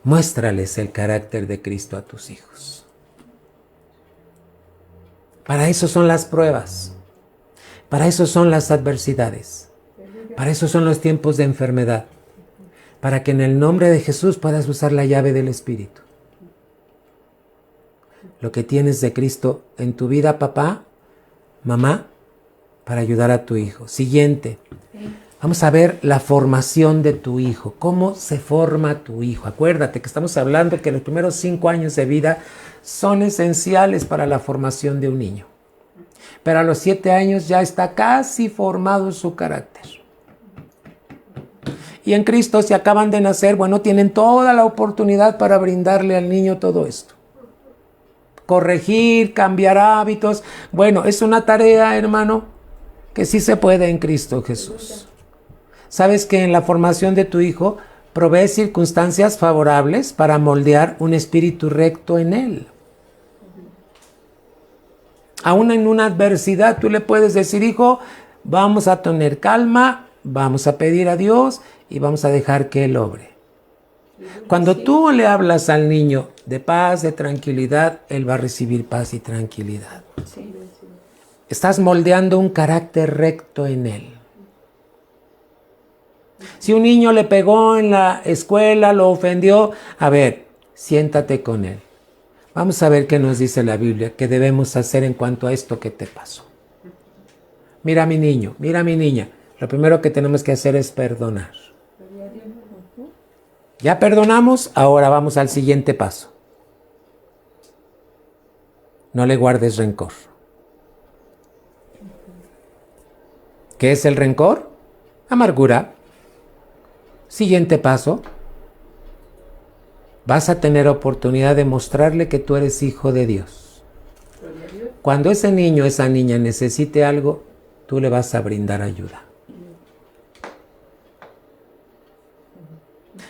Muéstrales el carácter de Cristo a tus hijos. Para eso son las pruebas. Para eso son las adversidades. Para eso son los tiempos de enfermedad. Para que en el nombre de Jesús puedas usar la llave del Espíritu. Lo que tienes de Cristo en tu vida, papá, mamá, para ayudar a tu hijo. Siguiente. Vamos a ver la formación de tu hijo. ¿Cómo se forma tu hijo? Acuérdate que estamos hablando que los primeros 5 años de vida son esenciales para la formación de un niño. Pero a los 7 años ya está casi formado su carácter. Y en Cristo, si acaban de nacer, bueno, tienen toda la oportunidad para brindarle al niño todo esto. Corregir, cambiar hábitos. Bueno, es una tarea, hermano, que sí se puede en Cristo Jesús. ¿Sabes que en la formación de tu hijo provee circunstancias favorables para moldear un espíritu recto en él? Aún en una adversidad tú le puedes decir, hijo, vamos a tener calma, vamos a pedir a Dios y vamos a dejar que Él obre. Cuando tú le hablas al niño de paz, de tranquilidad, él va a recibir paz y tranquilidad.
Sí.
Estás moldeando un carácter recto en él. Si un niño le pegó en la escuela, lo ofendió, a ver, siéntate con él. Vamos a ver qué nos dice la Biblia, qué debemos hacer en cuanto a esto que te pasó. Mira mi niño, mira mi niña. Lo primero que tenemos que hacer es perdonar. Ya perdonamos, ahora vamos al siguiente paso. No le guardes rencor. ¿Qué es el rencor? Amargura. Siguiente paso. Vas a tener oportunidad de mostrarle que tú eres hijo de Dios. Cuando ese niño, esa niña necesite algo, tú le vas a brindar ayuda.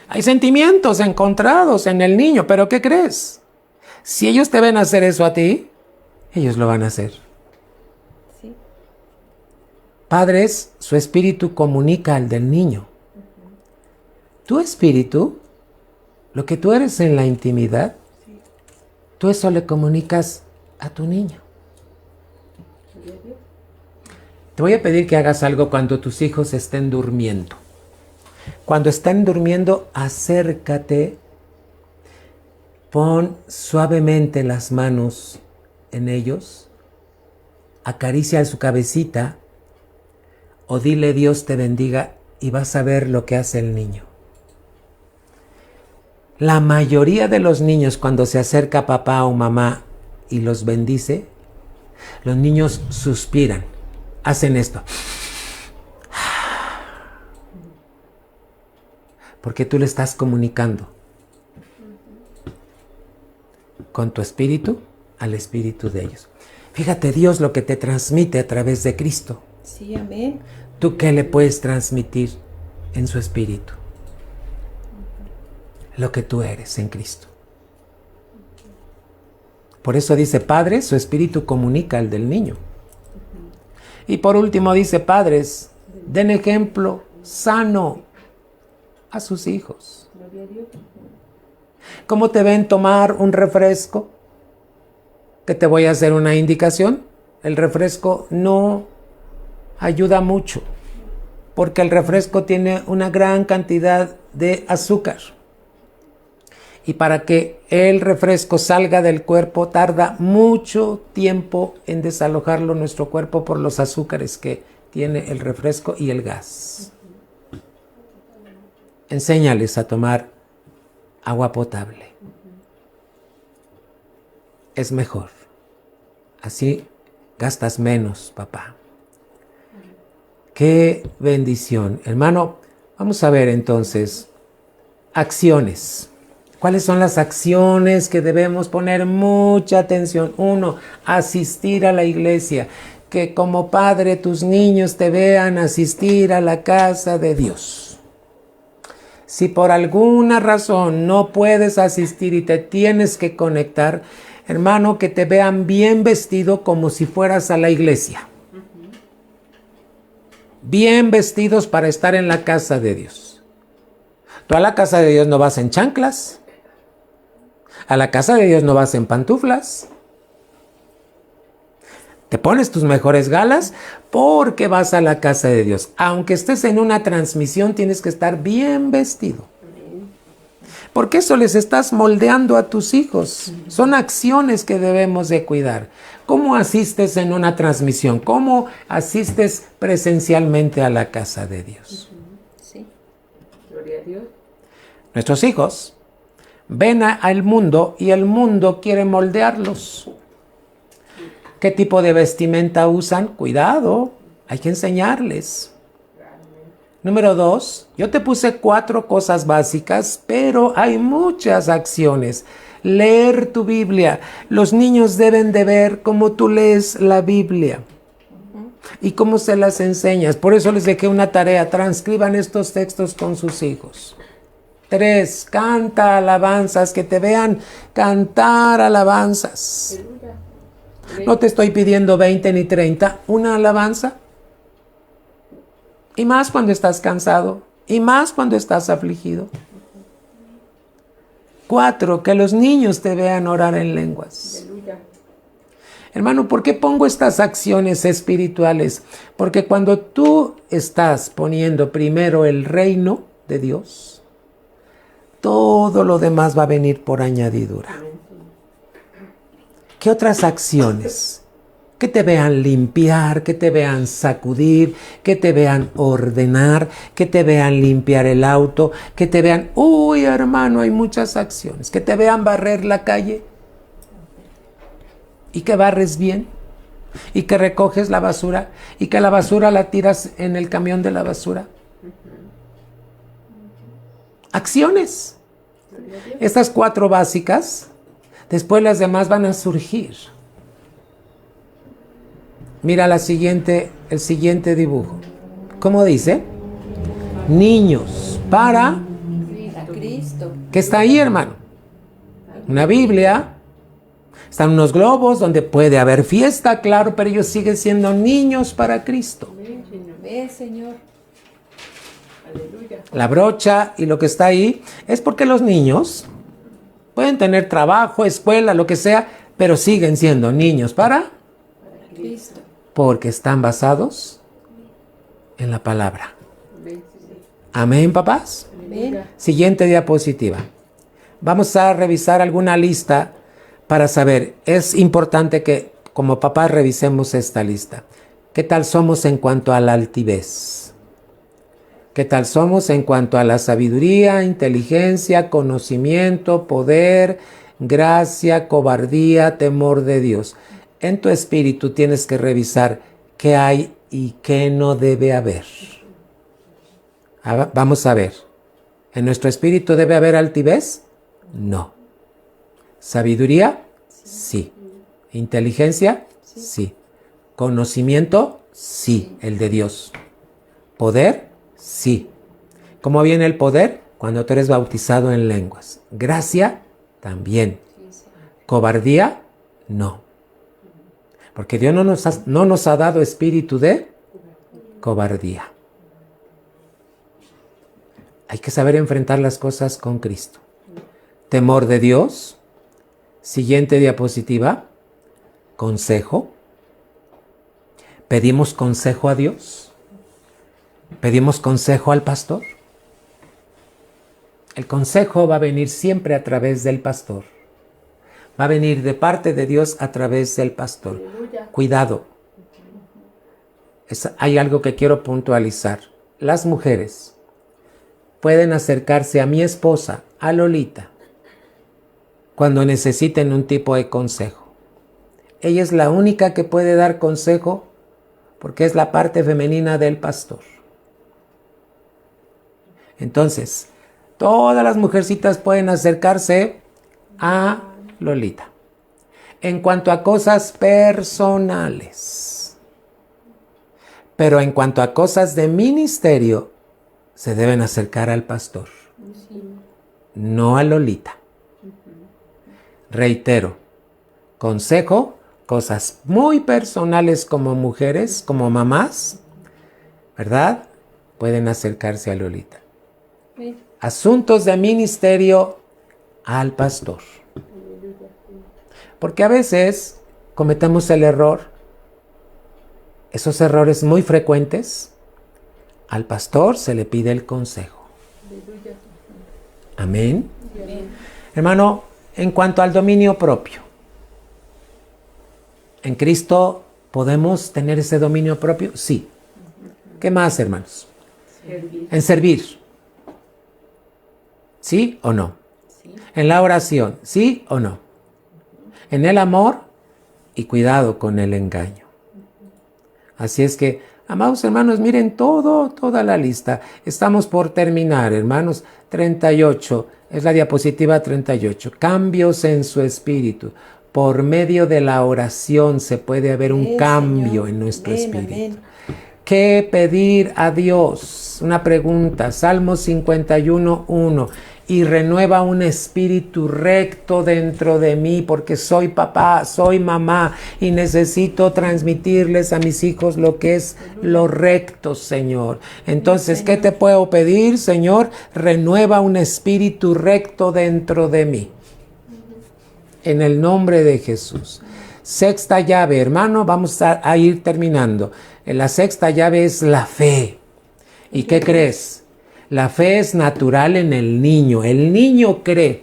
Hay sentimientos encontrados en el niño, pero ¿qué crees? Si ellos te ven hacer eso a ti, ellos lo van a hacer.
Sí.
Padres, su espíritu comunica al del niño. Tu espíritu, lo que tú eres en la intimidad, tú eso le comunicas a tu niño. Te voy a pedir que hagas algo cuando tus hijos estén durmiendo. Cuando están durmiendo, acércate, pon suavemente las manos en ellos, acaricia su cabecita o dile Dios te bendiga y vas a ver lo que hace el niño. La mayoría de los niños cuando se acerca papá o mamá y los bendice, los niños suspiran, hacen esto. Porque tú le estás comunicando con tu espíritu al espíritu de ellos. Fíjate Dios lo que te transmite a través de Cristo.
Sí, amén.
¿Tú qué le puedes transmitir en su espíritu? Lo que tú eres en Cristo. Por eso dice, padre, su espíritu comunica al del niño. Y por último dice, padres, den ejemplo sano a sus hijos. ¿Cómo te ven tomar un refresco? Que te voy a hacer una indicación. El refresco no ayuda mucho, porque el refresco tiene una gran cantidad de azúcar. Y para que el refresco salga del cuerpo tarda mucho tiempo en desalojarlo nuestro cuerpo por los azúcares que tiene el refresco y el gas. Enséñales a tomar agua potable. Es mejor. Así gastas menos, papá. ¡Qué bendición! Hermano, vamos a ver entonces acciones. ¿Cuáles son las acciones que debemos poner mucha atención? 1, asistir a la iglesia. Que como padre tus niños te vean asistir a la casa de Dios. Si por alguna razón no puedes asistir y te tienes que conectar, hermano, que te vean bien vestido como si fueras a la iglesia. Bien vestidos para estar en la casa de Dios. Tú a la casa de Dios no vas en chanclas. A la casa de Dios no vas en pantuflas. Te pones tus mejores galas porque vas a la casa de Dios. Aunque estés en una transmisión, tienes que estar bien vestido. Porque eso les estás moldeando a tus hijos. Son acciones que debemos de cuidar. ¿Cómo asistes en una transmisión? ¿Cómo asistes presencialmente a la casa de Dios?
Sí.
Gloria a Dios.
Nuestros hijos ven al mundo y el mundo quiere moldearlos. ¿Qué tipo de vestimenta usan? Cuidado, hay que enseñarles. Número 2, yo te puse 4 cosas básicas, pero hay muchas acciones. Leer tu Biblia. Los niños deben de ver cómo tú lees la Biblia y cómo se las enseñas. Por eso les dejé una tarea, transcriban estos textos con sus hijos. 3, canta alabanzas, que te vean cantar alabanzas. No te estoy pidiendo 20 ni 30, una alabanza. Y más cuando estás cansado, y más cuando estás afligido. 4, que los niños te vean orar en lenguas.
Aleluya.
Hermano, ¿por qué pongo estas acciones espirituales? Porque cuando tú estás poniendo primero el reino de Dios, todo lo demás va a venir por añadidura. ¿Qué otras acciones? Que te vean limpiar, que te vean sacudir, que te vean ordenar, que te vean limpiar el auto, que te vean, uy hermano, hay muchas acciones, que te vean barrer la calle y que barres bien y que recoges la basura y que la basura la tiras en el camión de la basura. Acciones. Estas 4 básicas, después las demás van a surgir. Mira el siguiente dibujo. ¿Cómo dice? Niños para
Cristo.
¿Qué está ahí, hermano? Una Biblia. Están unos globos donde puede haber fiesta, claro, pero ellos siguen siendo niños para Cristo.
Amén, Señor.
Ve, Señor.
Aleluya.
La brocha y lo que está ahí es porque los niños pueden tener trabajo, escuela, lo que sea, pero siguen siendo niños para
Cristo.
porque están basados en la palabra.
Amén, Señor.
Amén, papás.
Aleluya.
Siguiente diapositiva. Vamos a revisar alguna lista para saber. Es importante que como papás revisemos esta lista. ¿Qué tal somos en cuanto a la altivez? ¿Qué tal somos en cuanto a la sabiduría, inteligencia, conocimiento, poder, gracia, cobardía, temor de Dios? En tu espíritu tienes que revisar qué hay y qué no debe haber. Vamos a ver. ¿En nuestro espíritu debe haber altivez? No. ¿Sabiduría? Sí. ¿Inteligencia? Sí. ¿Conocimiento? Sí, el de Dios. ¿Poder? Sí. ¿Cómo viene el poder? Cuando tú eres bautizado en lenguas. ¿Gracia? También. ¿Cobardía? No. Porque Dios no nos ha dado espíritu de cobardía. Hay que saber enfrentar las cosas con Cristo. Temor de Dios. Siguiente diapositiva. Consejo. ¿Pedimos consejo a Dios? ¿Pedimos consejo al pastor? El consejo va a venir siempre a través del pastor. Va a venir de parte de Dios a través del pastor.
Aleluya.
Cuidado. Hay algo que quiero puntualizar. Las mujeres pueden acercarse a mi esposa, a Lolita, cuando necesiten un tipo de consejo. Ella es la única que puede dar consejo porque es la parte femenina del pastor. Entonces, Todas las mujercitas pueden acercarse a Lolita. En cuanto a cosas personales. Pero en cuanto a cosas de ministerio, se deben acercar al pastor. No a Lolita. Reitero, consejo, cosas muy personales como mujeres, como mamás, ¿verdad? Pueden acercarse a Lolita. Asuntos de ministerio al pastor. Porque a veces cometemos el error, esos errores muy frecuentes, al pastor se le pide el consejo. Amén. Hermano, en cuanto al dominio propio, ¿en Cristo podemos tener ese dominio propio? Sí. ¿Qué más, hermanos? En servir. ¿Sí o no?
Sí.
En la oración. ¿Sí o no? En el amor y cuidado con el engaño. Así es que, amados hermanos, miren toda la lista. Estamos por terminar, hermanos. 38, es la diapositiva 38. Cambios en su espíritu. Por medio de la oración se puede haber un cambio, Señor, en nuestro espíritu. Amén. ¿Qué pedir a Dios? Una pregunta. Salmo 51:1. Y renueva un espíritu recto dentro de mí, porque soy papá, soy mamá y necesito transmitirles a mis hijos lo que es lo recto, Señor. Entonces, ¿qué te puedo pedir, Señor? Renueva un espíritu recto dentro de mí. En el nombre de Jesús. Sexta llave, hermano, vamos a ir terminando. La sexta llave es la fe. ¿Y qué crees? La fe es natural en el niño. El niño cree.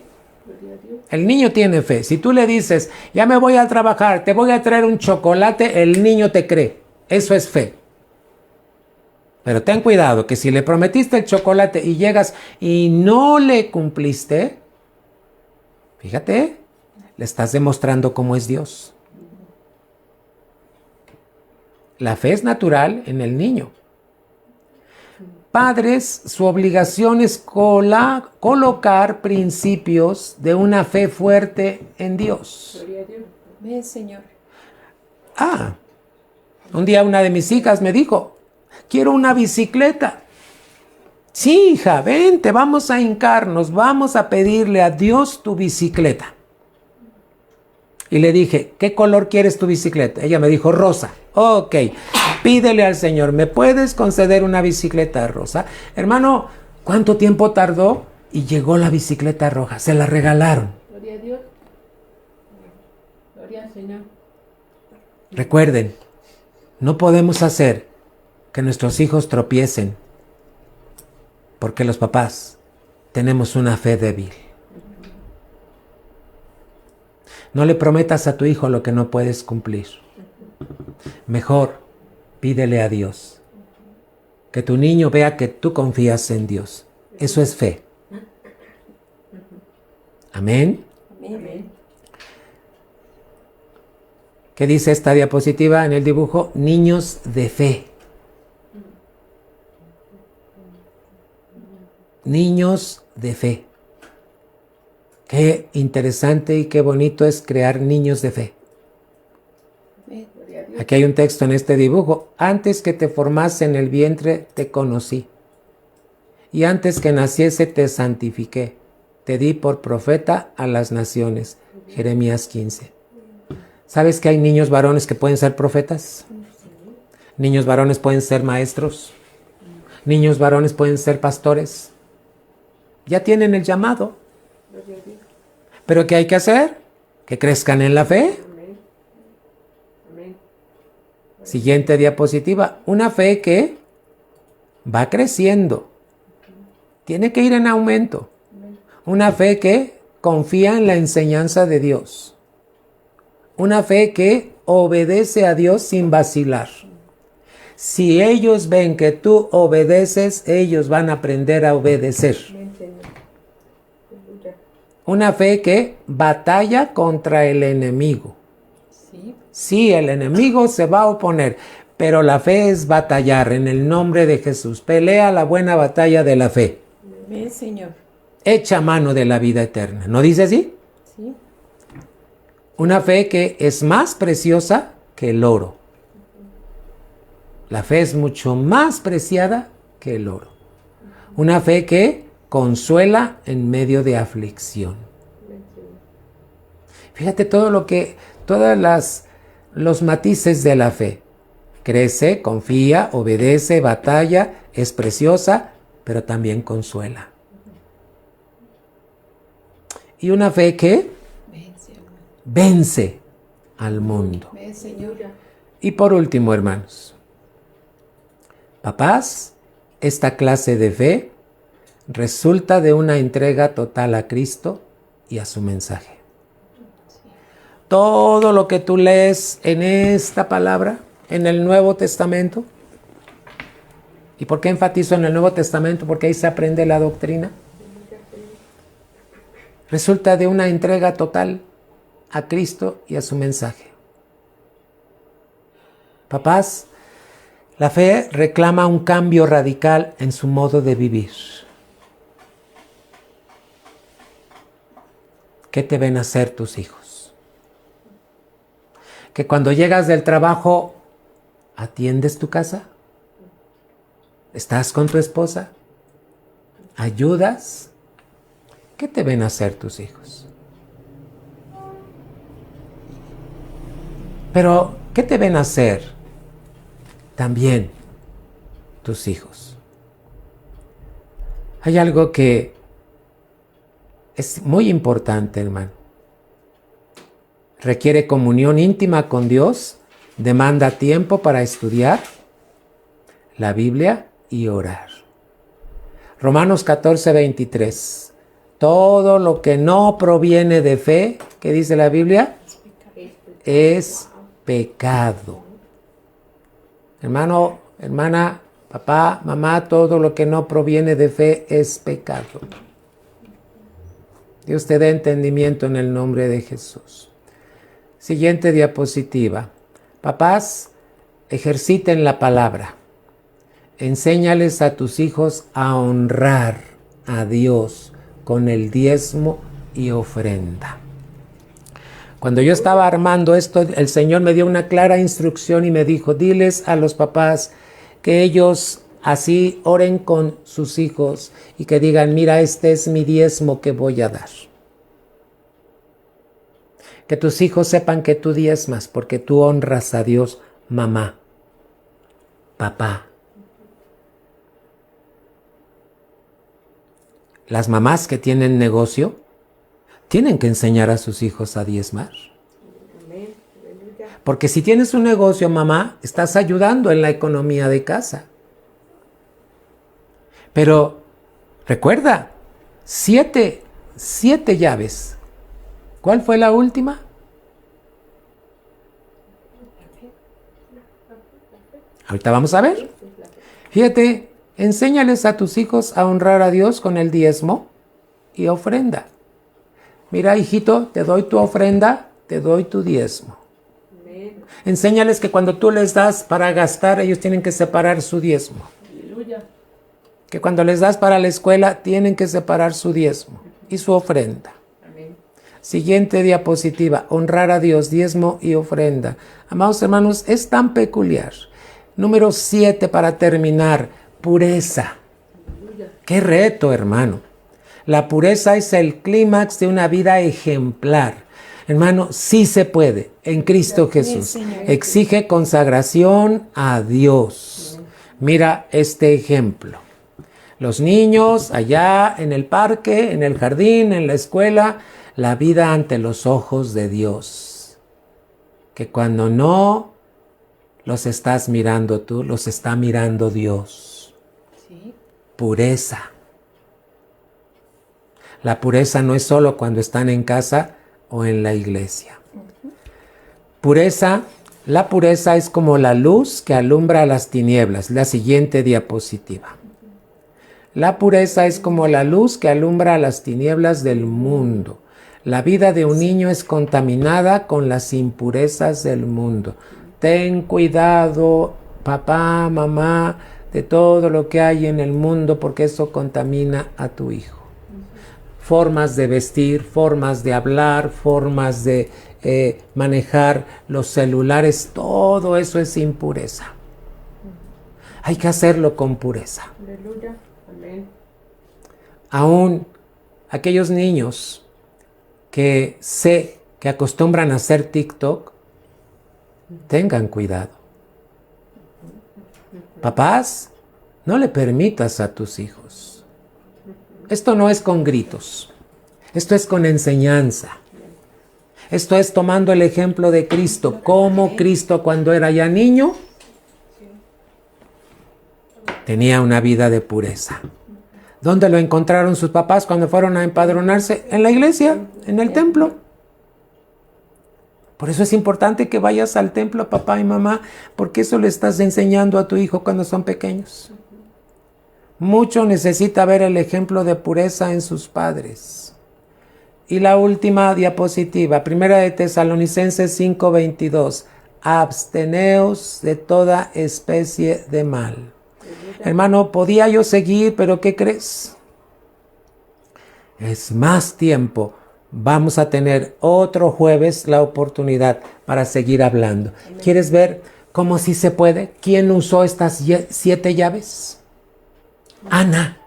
El niño tiene fe. Si tú le dices, ya me voy a trabajar, te voy a traer un chocolate, el niño te cree. Eso es fe. Pero ten cuidado, que si le prometiste el chocolate y llegas y no le cumpliste, fíjate, le estás demostrando cómo es Dios. La fe es natural en el niño. Padres, su obligación es colocar principios de una fe fuerte en Dios.
Gloria a Dios.
Ven, Señor.
Un día una de mis hijas me dijo, quiero una bicicleta. Sí, hija, vente, vamos a hincarnos, vamos a pedirle a Dios tu bicicleta. Y le dije, ¿qué color quieres tu bicicleta? Ella me dijo, rosa. Ok, pídele al Señor, ¿me puedes conceder una bicicleta rosa? Hermano, ¿cuánto tiempo tardó? Y llegó la bicicleta roja, se la regalaron.
Gloria a Dios. Gloria al Señor.
Recuerden, no podemos hacer que nuestros hijos tropiecen, porque los papás tenemos una fe débil. No le prometas a tu hijo lo que no puedes cumplir. Mejor, pídele a Dios. Que tu niño vea que tú confías en Dios. Eso es fe. Amén.
Amén.
¿Qué dice esta diapositiva en el dibujo? Niños de fe. Niños de fe. Qué interesante y qué bonito es crear niños de fe. Aquí hay un texto en este dibujo. Antes que te formase en el vientre, te conocí. Y antes que naciese, te santifiqué. Te di por profeta a las naciones. Jeremías 15. ¿Sabes que hay niños varones que pueden ser profetas? Niños varones pueden ser maestros. Niños varones pueden ser pastores. Ya tienen el llamado. ¿Pero qué hay que hacer? Que crezcan en la fe.
Amén. Amén.
Siguiente diapositiva. Una fe que va creciendo. Tiene que ir en aumento. Una fe que confía en la enseñanza de Dios. Una fe que obedece a Dios sin vacilar. Si ellos ven que tú obedeces, ellos van a aprender a obedecer. Una fe que batalla contra el enemigo. Sí, el enemigo se va a oponer, pero la fe es batallar en el nombre de Jesús. Pelea la buena batalla de la fe.
Amén, Señor.
echa mano de la vida eterna. ¿No dice así?
Sí.
Una fe que es más preciosa que el oro. La fe es mucho más preciada que el oro. Una fe que consuela en medio de aflicción. Fíjate los matices de la fe. Crece, confía, obedece, batalla, es preciosa, pero también consuela. Y una fe que vence al mundo. Y por último, hermanos, papás, esta clase de fe resulta de una entrega total a Cristo y a su mensaje. Todo lo que tú lees en esta palabra, en el Nuevo Testamento. ¿Y por qué enfatizo en el Nuevo Testamento? Porque ahí se aprende la doctrina. Resulta de una entrega total a Cristo y a su mensaje. Papás, la fe reclama un cambio radical en su modo de vivir. ¿Qué te ven hacer tus hijos? Que cuando llegas del trabajo, ¿atiendes tu casa? ¿Estás con tu esposa? ¿Ayudas? ¿Qué te ven hacer tus hijos? Pero, ¿qué te ven hacer también tus hijos? Hay algo que es muy importante, hermano. Requiere comunión íntima con Dios, demanda tiempo para estudiar la Biblia y orar. Romanos 14:23. Todo lo que no proviene de fe, ¿qué dice la Biblia? Es pecado. Hermano, hermana, papá, mamá, todo lo que no proviene de fe es pecado. Dios te dé entendimiento en el nombre de Jesús. Siguiente diapositiva. Papás, ejerciten la palabra. Enséñales a tus hijos a honrar a Dios con el diezmo y ofrenda. Cuando yo estaba armando esto, el Señor me dio una clara instrucción y me dijo, diles a los papás que ellos así oren con sus hijos y que digan, mira, este es mi diezmo que voy a dar. Que tus hijos sepan que tú diezmas porque tú honras a Dios, mamá, papá. Las mamás que tienen negocio tienen que enseñar a sus hijos a diezmar. Porque si tienes un negocio, mamá, estás ayudando en la economía de casa. Pero recuerda, 7 llaves. ¿Cuál fue la última? Ahorita vamos a ver. Fíjate, enséñales a tus hijos a honrar a Dios con el diezmo y ofrenda. Mira, hijito, te doy tu ofrenda, te doy tu diezmo. Enséñales que cuando tú les das para gastar, ellos tienen que separar su diezmo.
Aleluya.
Que cuando les das para la escuela, tienen que separar su diezmo y su ofrenda.
Amén.
Siguiente diapositiva, honrar a Dios, diezmo y ofrenda. Amados hermanos, es tan peculiar. Número 7 para terminar, pureza.
Aleluya.
¡Qué reto, hermano! La pureza es el clímax de una vida ejemplar. Hermano, sí se puede, en Cristo Jesús. Exige consagración a Dios. Mira este ejemplo. Los niños allá en el parque, en el jardín, en la escuela, la vida ante los ojos de Dios. Que cuando no los estás mirando tú, los está mirando Dios.
Sí.
Pureza. La pureza no es solo cuando están en casa o en la iglesia. Pureza, la pureza es como la luz que alumbra las tinieblas. La siguiente diapositiva. La pureza es como la luz que alumbra las tinieblas del mundo. La vida de un niño es contaminada con las impurezas del mundo. Ten cuidado, papá, mamá, de todo lo que hay en el mundo porque eso contamina a tu hijo. formas de vestir, formas de hablar, formas de manejar los celulares, todo eso es impureza. Hay que hacerlo con pureza.
Aleluya. Amén.
Aún aquellos niños que acostumbran a hacer TikTok, tengan cuidado. Papás, no le permitas a tus hijos. Esto no es con gritos, esto es con enseñanza. Esto es tomando el ejemplo de Cristo, como Cristo cuando era ya niño tenía una vida de pureza. ¿Dónde lo encontraron sus papás cuando fueron a empadronarse? En la iglesia, en el templo. Por eso es importante que vayas al templo, papá y mamá, porque eso le estás enseñando a tu hijo cuando son pequeños. Mucho necesita ver el ejemplo de pureza en sus padres. Y la última diapositiva, 1 de Tesalonicenses 5:22. Absteneos de toda especie de mal. Hermano, podía yo seguir, pero ¿qué crees? Es más tiempo. Vamos a tener otro jueves la oportunidad para seguir hablando. ¿Quieres ver cómo sí se puede? ¿Quién usó estas 7 llaves? Ana.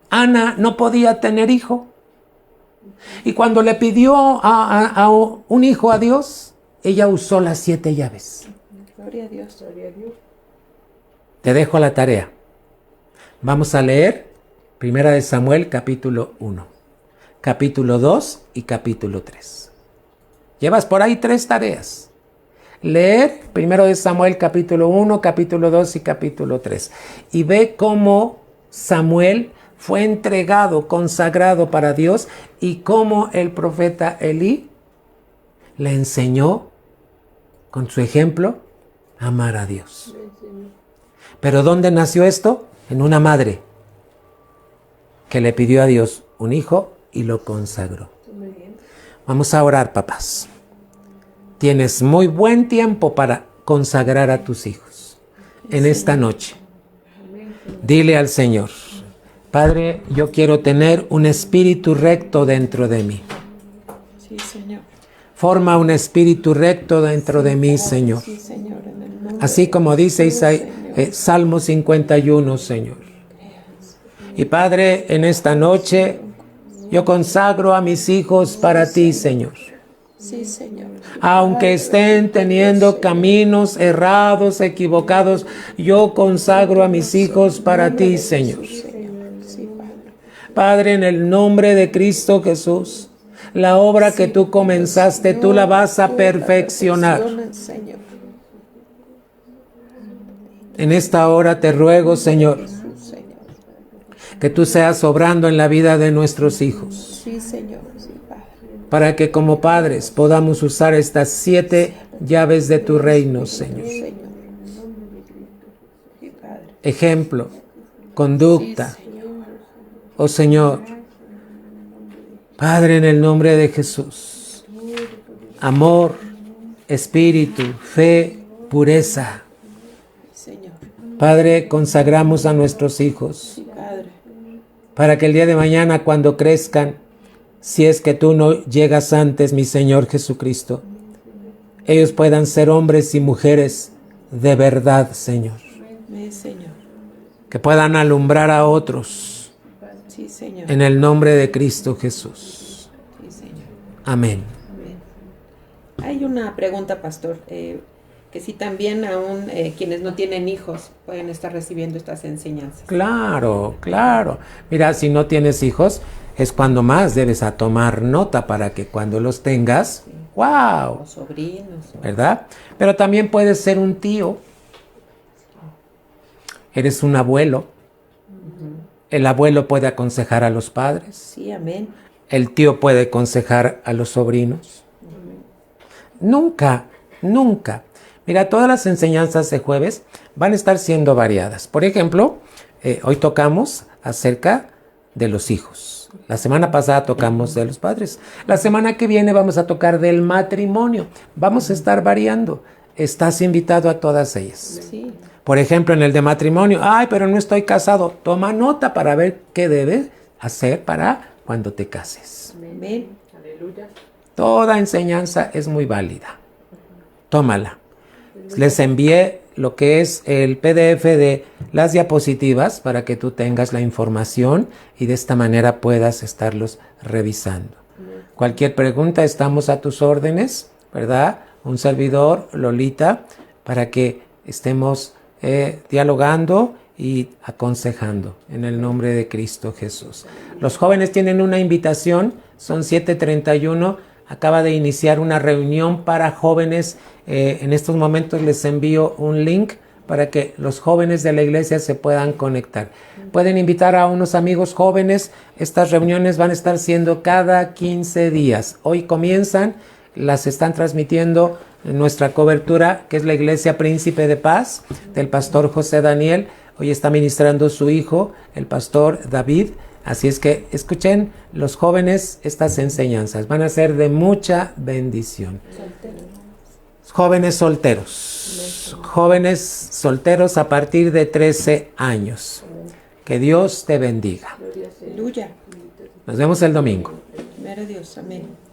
Ana no podía tener hijo. Y cuando le pidió a un hijo a Dios, ella usó las 7 llaves.
Gloria a Dios.
Gloria a Dios.
Te dejo la tarea. Vamos a leer 1 de Samuel capítulo 1, capítulo 2 y capítulo 3. Llevas por ahí 3 tareas. Leer 1 de Samuel capítulo 1, capítulo 2 y capítulo 3. Y ve cómo Samuel fue entregado, consagrado para Dios y cómo el profeta Elí le enseñó con su ejemplo a amar a Dios. Pero ¿dónde nació esto? En una madre que le pidió a Dios un hijo y lo consagró. Vamos a orar, papás. Tienes muy buen tiempo para consagrar a tus hijos en esta noche. Dile al Señor: Padre, yo quiero tener un espíritu recto dentro de mí.
Sí, Señor.
Forma un espíritu recto dentro de mí, Señor.
Sí, Señor, en el nombre
Así como dice
Señor.
Salmo 51, Señor. Y Padre, en esta noche yo consagro a mis hijos para ti, Señor.
Sí, Señor.
Aunque estén teniendo caminos errados, equivocados, yo consagro a mis hijos para ti, Señor.
Sí, Padre.
Padre, en el nombre de Cristo Jesús, la obra que tú comenzaste, tú la vas a perfeccionar.
Señor.
En esta hora te ruego, Señor, que tú seas obrando en la vida de nuestros hijos.
Sí, Señor. Sí, Padre.
Para que como padres podamos usar estas 7 llaves de tu reino, Señor.
Sí, Padre.
Ejemplo, conducta.
Sí, Señor.
Oh Señor, Padre, en el nombre de Jesús, amor, espíritu, fe, pureza.
Señor.
Padre, consagramos a nuestros hijos
Sí, Padre.
para que el día de mañana, cuando crezcan, si es que tú no llegas antes, mi Señor Jesucristo, ellos puedan ser hombres y mujeres de verdad, Señor.
Amén, Señor.
Que puedan alumbrar a otros
Sí, Señor.
en el nombre de Cristo Jesús.
Sí, Señor.
Amén.
Amén. Hay una pregunta, pastor, que si también aún quienes no tienen hijos pueden estar recibiendo estas enseñanzas.
Claro, claro. Mira, si no tienes hijos, es cuando más debes a tomar nota para que cuando los tengas, ¡wow!
O sobrinos.
¿Verdad? Pero también puedes ser un tío. Eres un abuelo. El abuelo puede aconsejar a los padres.
Sí, amén.
El tío puede aconsejar a los sobrinos. Nunca, nunca. Mira, todas las enseñanzas de jueves van a estar siendo variadas. Por ejemplo, hoy tocamos acerca de los hijos. La semana pasada tocamos de los padres. La semana que viene vamos a tocar del matrimonio. Vamos a estar variando. Estás invitado a todas ellas.
Sí.
Por ejemplo, en el de matrimonio, ay, pero no estoy casado. Toma nota para ver qué debe hacer para cuando te cases.
Amén.
Aleluya.
Toda enseñanza es muy válida. Tómala. Les envié lo que es el PDF de las diapositivas para que tú tengas la información y de esta manera puedas estarlos revisando. Cualquier pregunta, estamos a tus órdenes, ¿verdad? Un servidor, Lolita, para que estemos dialogando y aconsejando en el nombre de Cristo Jesús. Los jóvenes tienen una invitación, son 7:31, acaba de iniciar una reunión para jóvenes. En estos momentos les envío un link para que los jóvenes de la iglesia se puedan conectar. Pueden invitar a unos amigos jóvenes. Estas reuniones van a estar siendo cada 15 días. Hoy comienzan, las están transmitiendo en nuestra cobertura, que es la Iglesia Príncipe de Paz, del pastor José Daniel. Hoy está ministrando su hijo, el pastor David. Así es que escuchen los jóvenes estas enseñanzas. Van a ser de mucha bendición. Jóvenes solteros. Jóvenes solteros a partir de 13 años. Que Dios te bendiga.
Aleluya.
Nos vemos el domingo.
Primero Dios. Amén.